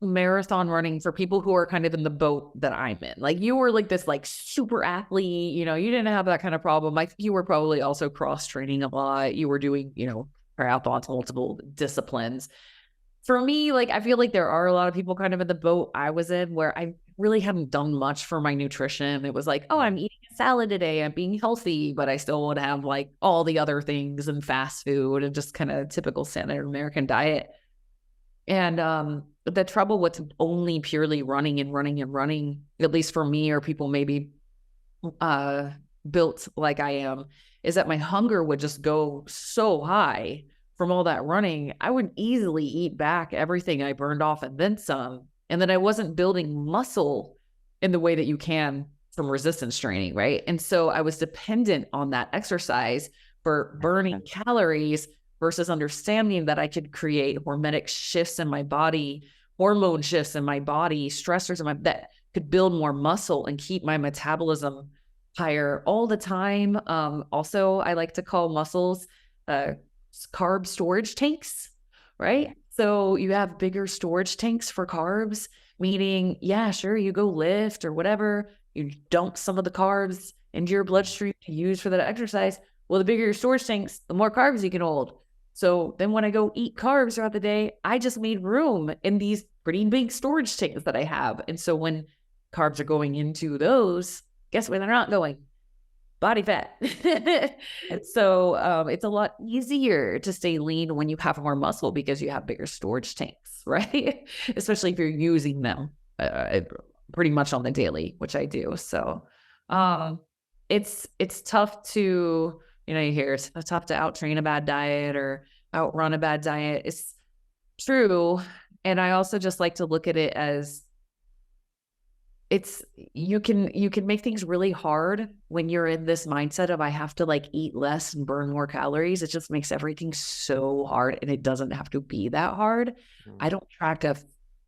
marathon running for people who are kind of in the boat that I'm in, like you were like this like super athlete, you know, you didn't have that kind of problem. I think you were probably also cross training a lot. You were doing, you know, triathlons, multiple disciplines. For me, like, I feel like there are a lot of people kind of in the boat I was in where I really hadn't done much for my nutrition. It was like, oh, I'm eating a salad today. I'm being healthy, but I still would have like all the other things and fast food and just kind of typical standard American diet. And the trouble with only purely running, at least for me or people maybe built like I am, is that my hunger would just go so high from all that running. I would easily eat back everything I burned off and then some. And then I wasn't building muscle in the way that you can from resistance training, right? And so I was dependent on that exercise for burning calories versus understanding that I could create hormetic shifts in my body, hormone shifts in my body, stressors in my that could build more muscle and keep my metabolism higher all the time. Also, I like to call muscles carb storage tanks, right? So you have bigger storage tanks for carbs, meaning, yeah, sure, you go lift or whatever, you dump some of the carbs into your bloodstream to use for that exercise. Well, the bigger your storage tanks, the more carbs you can hold. So then when I go eat carbs throughout the day, I just made room in these pretty big storage tanks that I have. And so when carbs are going into those, guess where they're not going? Body fat. So it's a lot easier to stay lean when you have more muscle because you have bigger storage tanks, right? Especially if you're using them pretty much on the daily, which I do. So it's tough to, you know, you hear it's tough to out-train a bad diet or outrun a bad diet. It's true. And I also just like to look at it as it's you can make things really hard when you're in this mindset of I have to like eat less and burn more calories. It just makes everything so hard, and it doesn't have to be that hard. Mm. I don't track a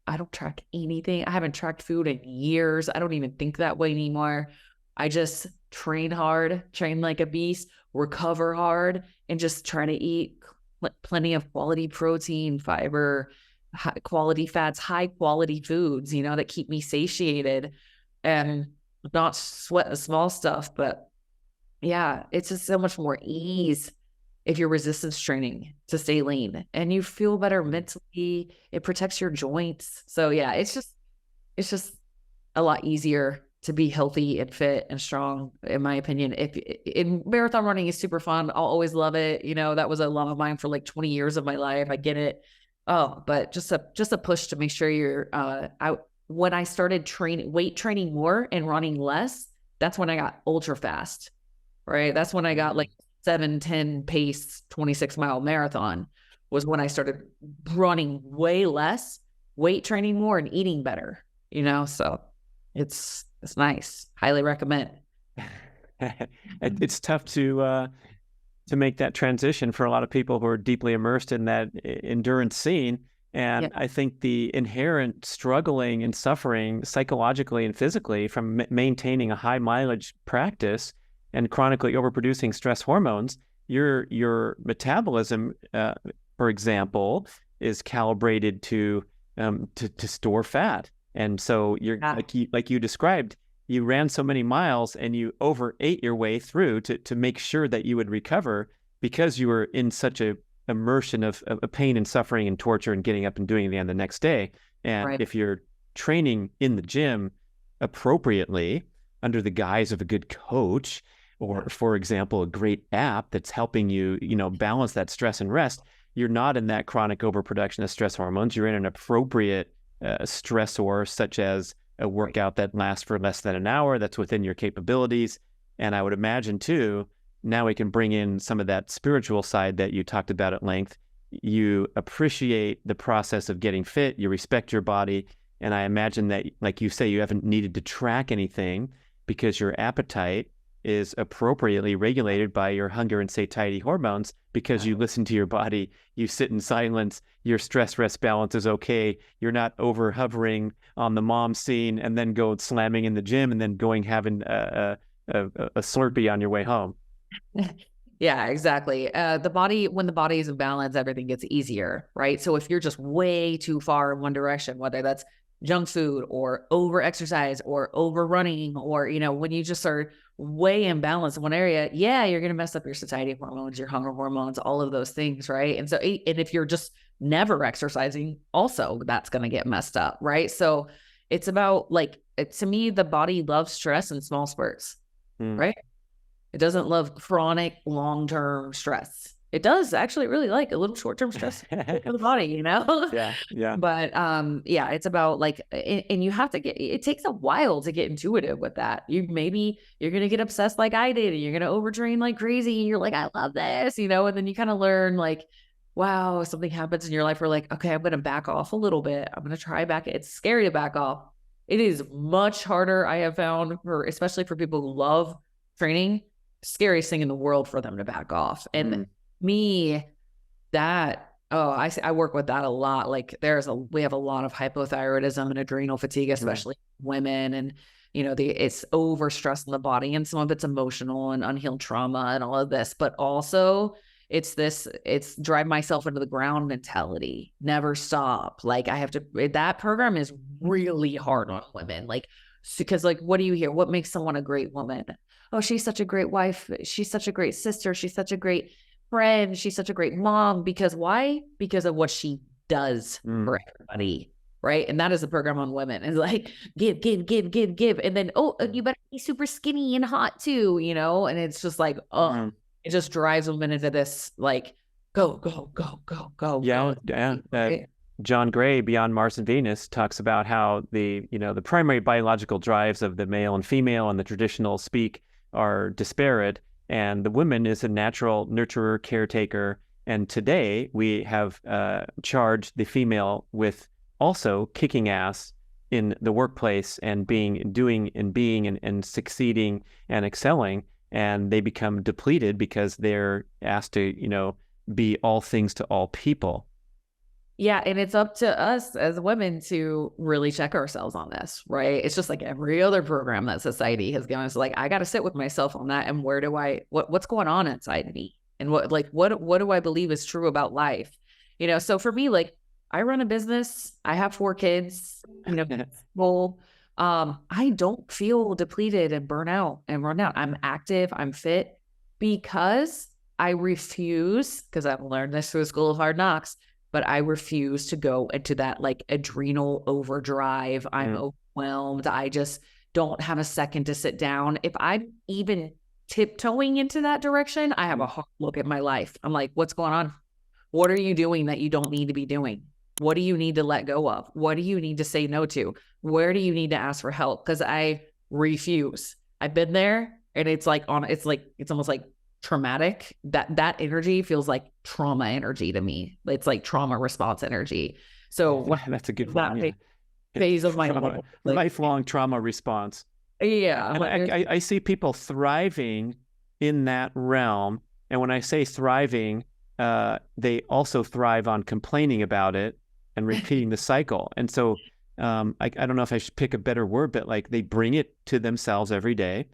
I don't track anything. I haven't tracked food in years. I don't even think that way anymore. I just train hard, train like a beast, recover hard, and just try to eat plenty of quality protein, fiber, high quality fats, high quality foods, that keep me satiated and not sweat the small stuff. But yeah, it's just so much more ease if you're resistance training to stay lean, and you feel better mentally. It protects your joints. So yeah, it's just a lot easier to be healthy and fit and strong, in my opinion. If in marathon running is super fun, I'll always love it. That was a love of mine for like 20 years of my life. I get it. Oh, but just a push to make sure you're out. When I started weight training more and running less, that's when I got ultra fast, right? That's when I got like 7:10 pace, 26-mile marathon, was when I started running way less, weight training more, and eating better, so it's nice. Highly recommend. It's tough to make that transition for a lot of people who are deeply immersed in that endurance scene. And Yep. I think the inherent struggling and suffering psychologically and physically from maintaining a high mileage practice and chronically overproducing stress hormones, your metabolism, for example, is calibrated to store fat. And so you're like you described, you ran so many miles and you overate your way through to make sure that you would recover because you were in such a immersion of pain and suffering and torture and getting up and doing it again the next day. And Right. if you're training in the gym appropriately under the guise of a good coach, or for example, a great app that's helping you, balance that stress and rest, you're not in that chronic overproduction of stress hormones. You're in an appropriate stressor, such as a workout that lasts for less than an hour, that's within your capabilities. And I would imagine too, now we can bring in some of that spiritual side that you talked about at length. You appreciate the process of getting fit, you respect your body. And I imagine that, like you say, you haven't needed to track anything because your appetite is appropriately regulated by your hunger and satiety hormones because you listen to your body, you sit in silence, your stress rest balance is okay, you're not over hovering on the mom scene and then go slamming in the gym and then going having a Slurpee on your way home. Yeah, exactly. When the body is in balance, everything gets easier, right? So if you're just way too far in one direction, whether that's junk food or over exercise or over running, or, when you just are way imbalanced in one area, yeah, you're going to mess up your satiety hormones, your hunger hormones, all of those things. Right. And if you're just never exercising, also that's going to get messed up. Right. So it's about to me, the body loves stress in small spurts, right? It doesn't love chronic long-term stress. It does actually really like a little short-term stress for the body, Yeah. But yeah, it's about and you have to it takes a while to get intuitive with that. You're going to get obsessed like I did, and you're going to overtrain like crazy. And you're like, I love this, and then you kind of learn wow, something happens in your life where okay, I'm going to back off a little bit. I'm going to try back. It's scary to back off. It is much harder, I have found, especially for people who love training. Scariest thing in the world for them to back off. And me, I work with that a lot. We have a lot of hypothyroidism and adrenal fatigue, especially women. And, it's over stress in the body, and some of it's emotional and unhealed trauma and all of this, but also it's drive myself into the ground mentality, never stop. That program is really hard on women. Because what do you hear? What makes someone a great woman? Oh, she's such a great wife. She's such a great sister. She's such a great friend. She's such a great mom. Because why? Because of what she does for everybody. Right. And that is the program on women. It's give, give, give, give, give. And then, you better be super skinny and hot too, and it's just it just drives women into this, go, go, go, go, go. Yeah. Go. Yeah. John Gray, Beyond Mars and Venus, talks about how the primary biological drives of the male and female and the traditional speak are disparate, and the woman is a natural nurturer, caretaker. And today we have charged the female with also kicking ass in the workplace and doing and being and succeeding and excelling, and they become depleted because they're asked to, be all things to all people. Yeah, and it's up to us as women to really check ourselves on this, right? It's just like every other program that society has given us. Like, I got to sit with myself on that, and what's going on inside me, and what do I believe is true about life? So for me, like, I run a business, I have 4 kids, well, I don't feel depleted and burn out and run out. I'm active, I'm fit, because I refuse, because I've learned this through the School of Hard Knocks, but I refuse to go into that like adrenal overdrive. I'm overwhelmed. I just don't have a second to sit down. If I'm even tiptoeing into that direction, I have a hard look at my life. I'm like, what's going on? What are you doing that you don't need to be doing? What do you need to let go of? What do you need to say no to? Where do you need to ask for help? Because I refuse. I've been there, and it's almost like traumatic. That energy feels like trauma energy to me. It's like trauma response energy. So that's a good one. Yeah. Phase of my life, lifelong trauma response. Yeah. And I see people thriving in that realm. And when I say thriving, they also thrive on complaining about it and repeating the cycle. And so I don't know if I should pick a better word, but like they bring it to themselves every day.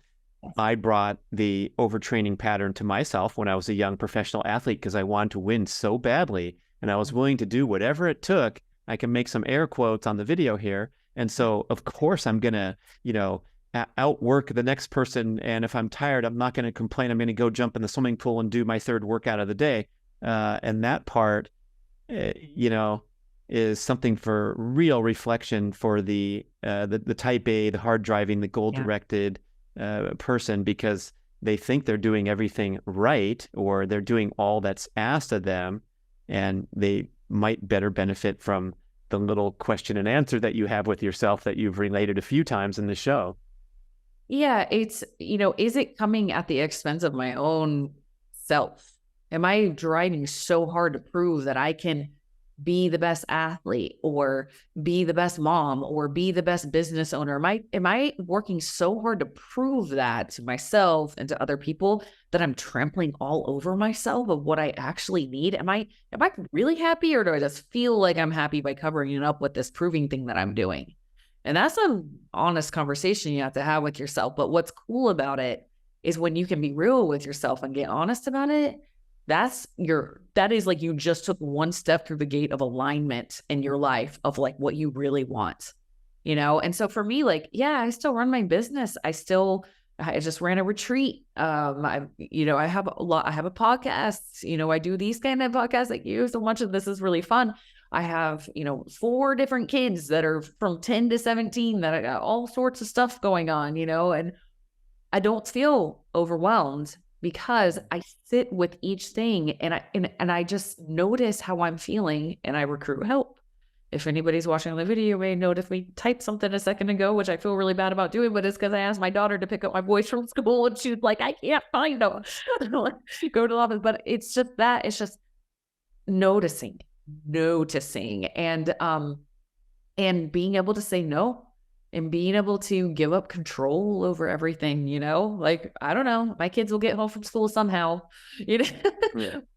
I brought the overtraining pattern to myself when I was a young professional athlete because I wanted to win so badly, and I was willing to do whatever it took. I can make some air quotes on the video here. And so, of course, I'm going to, outwork the next person. And if I'm tired, I'm not going to complain. I'm going to go jump in the swimming pool and do my 3rd workout of the day. And that part, is something for real reflection for the type A, the hard driving, the goal directed person, because they think they're doing everything right, or they're doing all that's asked of them, and they might better benefit from the little question and answer that you have with yourself that you've related a few times in the show. Yeah, it's, is it coming at the expense of my own self? Am I driving so hard to prove that I can be the best athlete, or be the best mom, or be the best business owner? Am I working so hard to prove that to myself and to other people that I'm trampling all over myself of what I actually need? Am I really happy, or do I just feel like I'm happy by covering it up with this proving thing that I'm doing? And that's an honest conversation you have to have with yourself. But what's cool about it is when you can be real with yourself and get honest about it, that is like you just took one step through the gate of alignment in your life of like what you really want, And so for me, like, yeah, I still run my business. I just ran a retreat. I have a podcast, I do these kind of podcasts like you. So much of this is really fun. I have, 4 different kids that are from 10 to 17 that I got all sorts of stuff going on, and I don't feel overwhelmed, because I sit with each thing and I just notice how I'm feeling, and I recruit help. If anybody's watching the video, you may notice me typed something a second ago, which I feel really bad about doing, but it's because I asked my daughter to pick up my boys from school, and she's like, I can't find them. Go to the office. But it's just noticing and being able to say no, and being able to give up control over everything, like, I don't know, my kids will get home from school somehow,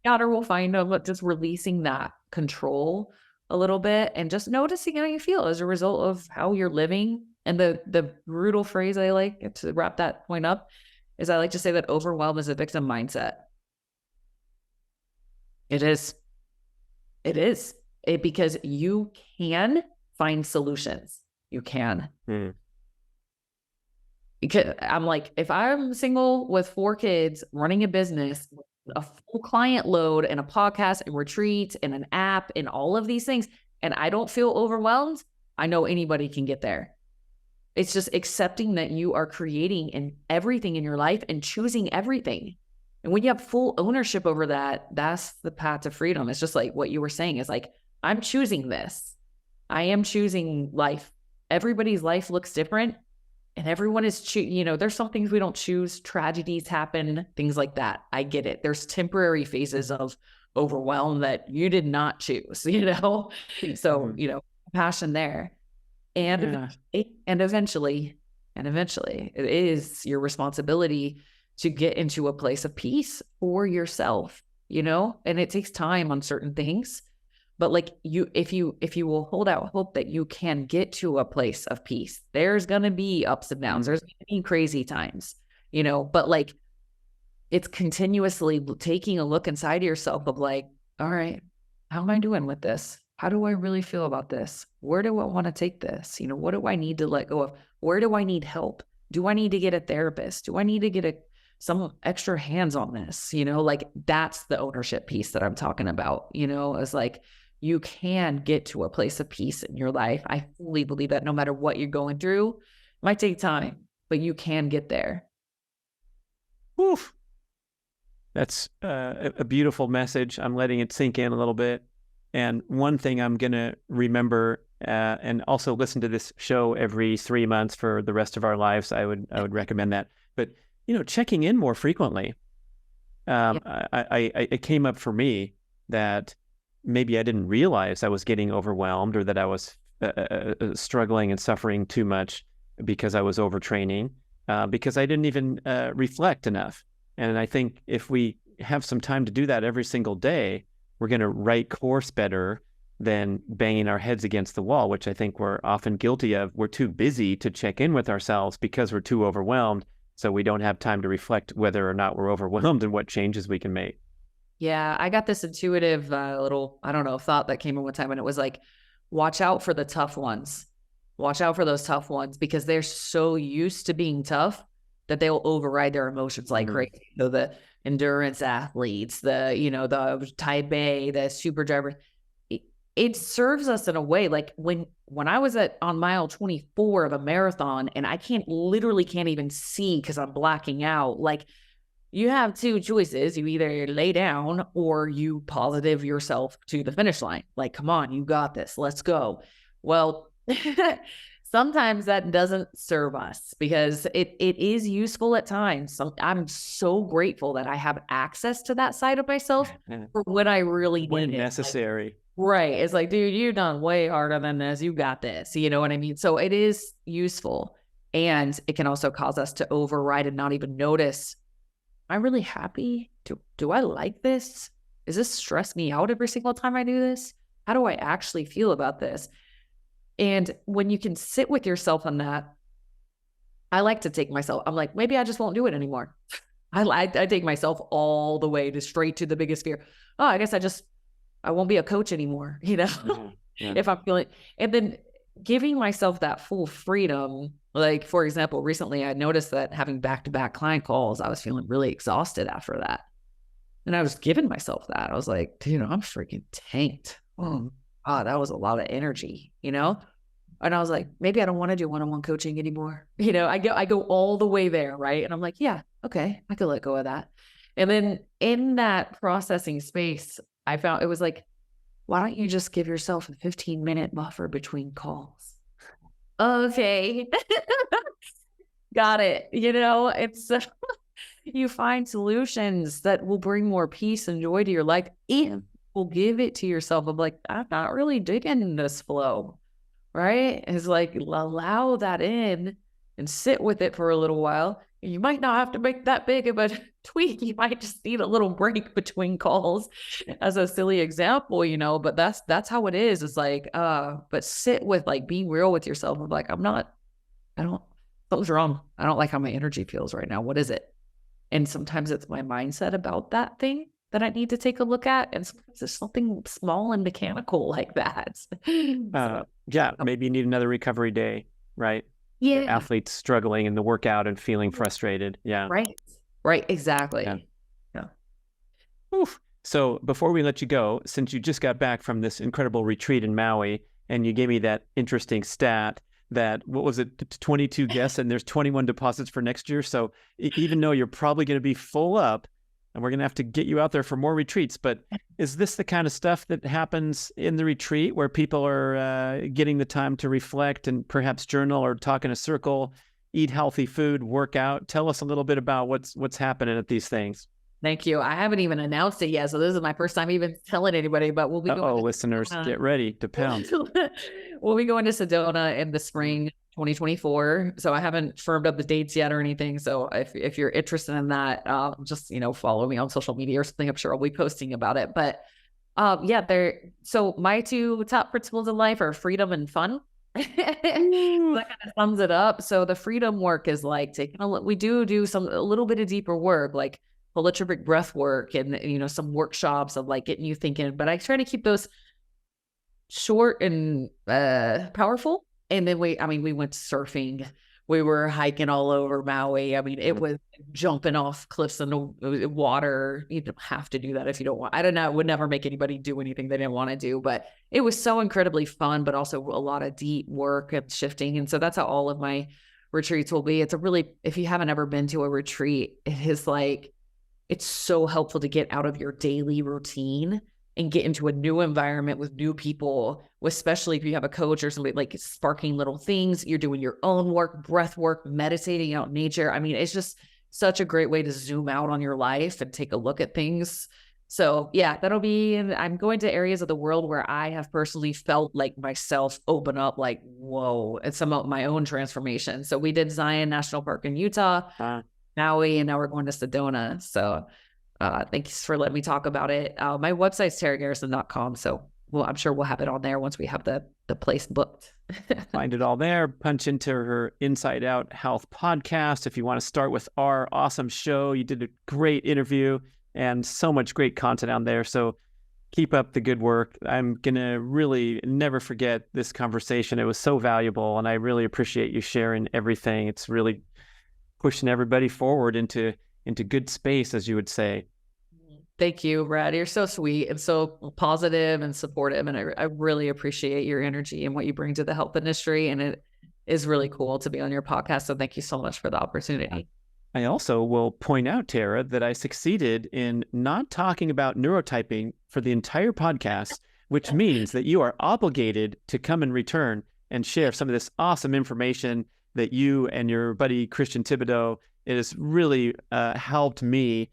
daughter will find them, but just releasing that control a little bit and just noticing how you feel as a result of how you're living. And the brutal phrase I like to wrap that point up is, I like to say that overwhelm is a victim mindset. It is. Because you can find solutions. You can. Because I'm like, if I'm single with 4 kids, running a business, a full client load, and a podcast and retreats and an app and all of these things, and I don't feel overwhelmed, I know anybody can get there. It's just accepting that you are creating everything in your life and choosing everything. And when you have full ownership over that, that's the path to freedom. It's just like what you were saying, is like, I'm choosing this. I am choosing life. Everybody's life looks different, and everyone is, there's some things we don't choose. Tragedies happen, things like that. I get it. There's temporary phases of overwhelm that you did not choose, So, passion there. And Yeah. and eventually, it is your responsibility to get into a place of peace for yourself, you know? And it takes time on certain things. But like if you will hold out hope that you can get to a place of peace, there's gonna be ups and downs. Mm. There's gonna be crazy times, you know, but like it's continuously taking a look inside of yourself of like, all right, how am I doing with this? How do I really feel about this? Where do I want to take this? You know, what do I need to let go of? Where do I need help? Do I need to get a therapist? Do I need to get some extra hands on this? You know, like that's the ownership piece that I'm talking about, you know, is like you can get to a place of peace in your life. I fully believe that no matter what you're going through, it might take time, but you can get there. Oof. That's a beautiful message. I'm letting it sink in a little bit. And one thing I'm going to remember, and also listen to this show every 3 months for the rest of our lives. I would recommend that. But, you know, checking in more frequently. Yeah. It came up for me that maybe I didn't realize I was getting overwhelmed, or that I was struggling and suffering too much because I was overtraining, because I didn't even reflect enough. And I think if we have some time to do that every single day, we're going to right course better than banging our heads against the wall, which I think we're often guilty of. We're too busy to check in with ourselves because we're too overwhelmed. So we don't have time to reflect whether or not we're overwhelmed and what changes we can make. Yeah, I got this intuitive little, I don't know, thought that came in one time, and it was like, watch out for the tough ones. Watch out for those tough ones because they're so used to being tough that they'll override their emotions like crazy. So the endurance athletes, the type A, the super drivers, it serves us in a way. Like when I was on mile 24 of a marathon and I literally can't even see because I'm blacking out. Like you have two choices. You either lay down or you positive yourself to the finish line. Like, come on, you got this. Let's go. Well, sometimes that doesn't serve us because it is useful at times. I'm so grateful that I have access to that side of myself for when I really need When it. necessary. Like, right. It's like, dude, you've done way harder than this. You got this. You know what I mean? So it is useful. And it can also cause us to override and not even notice. Am I really happy? Do I like this? Does this stress me out every single time I do this? How do I actually feel about this? And when you can sit with yourself on that, I like to take myself, I'm like, maybe I just won't do it anymore. I take myself all the way straight to the biggest fear. Oh, I guess I won't be a coach anymore, you know, if I'm feeling, and then giving myself that full freedom. Like, for example, recently I noticed that having back-to-back client calls, I was feeling really exhausted after that. And I was giving myself that. I was like, dude, I'm freaking tanked. Oh, that was a lot of energy, you know? And I was like, maybe I don't want to do one-on-one coaching anymore. You know, I go all the way there, right? And I'm like, yeah, okay, I could let go of that. And then in that processing space, I found it was like, why don't you just give yourself a 15-minute buffer between calls? Okay. Got it. You know, it's you find solutions that will bring more peace and joy to your life. And will give it to yourself of like, I'm not really digging this flow, right? It's like, allow that in and sit with it for a little while. You might not have to make that big of a tweak. You might just need a little break between calls as a silly example, you know, but that's how it is. It's like, but sit with like, be real with yourself of like, something's wrong. I don't like how my energy feels right now. What is it? And sometimes it's my mindset about that thing that I need to take a look at. And sometimes it's something small and mechanical like that. Yeah, maybe you need another recovery day, right? Yeah. Athletes struggling in the workout and feeling frustrated. Yeah. Right. Exactly. Yeah. Oof. So before we let you go, since you just got back from this incredible retreat in Maui, and you gave me that interesting stat that, what was it, 22 guests, and there's 21 deposits for next year. So even though you're probably going to be full up, and we're going to have to get you out there for more retreats, but is this the kind of stuff that happens in the retreat where people are getting the time to reflect and perhaps journal or talk in a circle, eat healthy food, work out? Tell us a little bit about what's happening at these things. Thank you. I haven't even announced it yet, so this is my first time even telling anybody, but we'll be going Uh-oh, to listeners, get ready to pounce. we'll be going to Sedona in the spring 2024. So I haven't firmed up the dates yet or anything. So if you're interested in that, just, follow me on social media or something. I'm sure I'll be posting about it. But yeah, so my two top principles in life are freedom and fun. That kind of sums it up. So the freedom work is like we do a little bit of deeper work, like holotropic breath work and some workshops of like getting you thinking, but I try to keep those short and powerful. And then we went surfing, we were hiking all over Maui. I mean, it was jumping off cliffs in the water. You don't have to do that if you don't want. I don't know. It would never make anybody do anything they didn't want to do, but it was so incredibly fun, but also a lot of deep work and shifting. And so that's how all of my retreats will be. If you haven't ever been to a retreat, it's so helpful to get out of your daily routine and get into a new environment with new people, especially if you have a coach or somebody like sparking little things. You're doing your own work, breath work, meditating out in nature. I mean, it's just such a great way to zoom out on your life and take a look at things. So yeah, I'm going to areas of the world where I have personally felt like myself open up, like, whoa, and some of my own transformation. So we did Zion National Park in Utah, Maui, and now we're going to Sedona. So thanks for letting me talk about it. My website's taragarrison.com. So I'm sure we'll have it on there once we have the place booked. Find it all there. Punch into her Inside Out Health podcast. If you want to start with our awesome show, you did a great interview and so much great content on there. So keep up the good work. I'm going to really never forget this conversation. It was so valuable, and I really appreciate you sharing everything. It's really pushing everybody forward into good space, as you would say. Thank you, Brad. You're so sweet and so positive and supportive. And I really appreciate your energy and what you bring to the health industry. And it is really cool to be on your podcast. So thank you so much for the opportunity. I also will point out, Tara, that I succeeded in not talking about neurotyping for the entire podcast, which means that you are obligated to come and return and share some of this awesome information that you and your buddy Christian Thibodeau, it has really helped me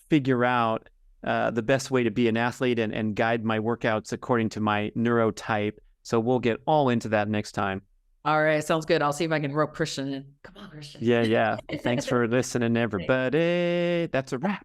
figure out the best way to be an athlete and guide my workouts according to my neurotype. So we'll get all into that next time. All right. Sounds good. I'll see if I can rope Christian in. Come on, Christian. Yeah. Thanks for listening, everybody. That's a wrap.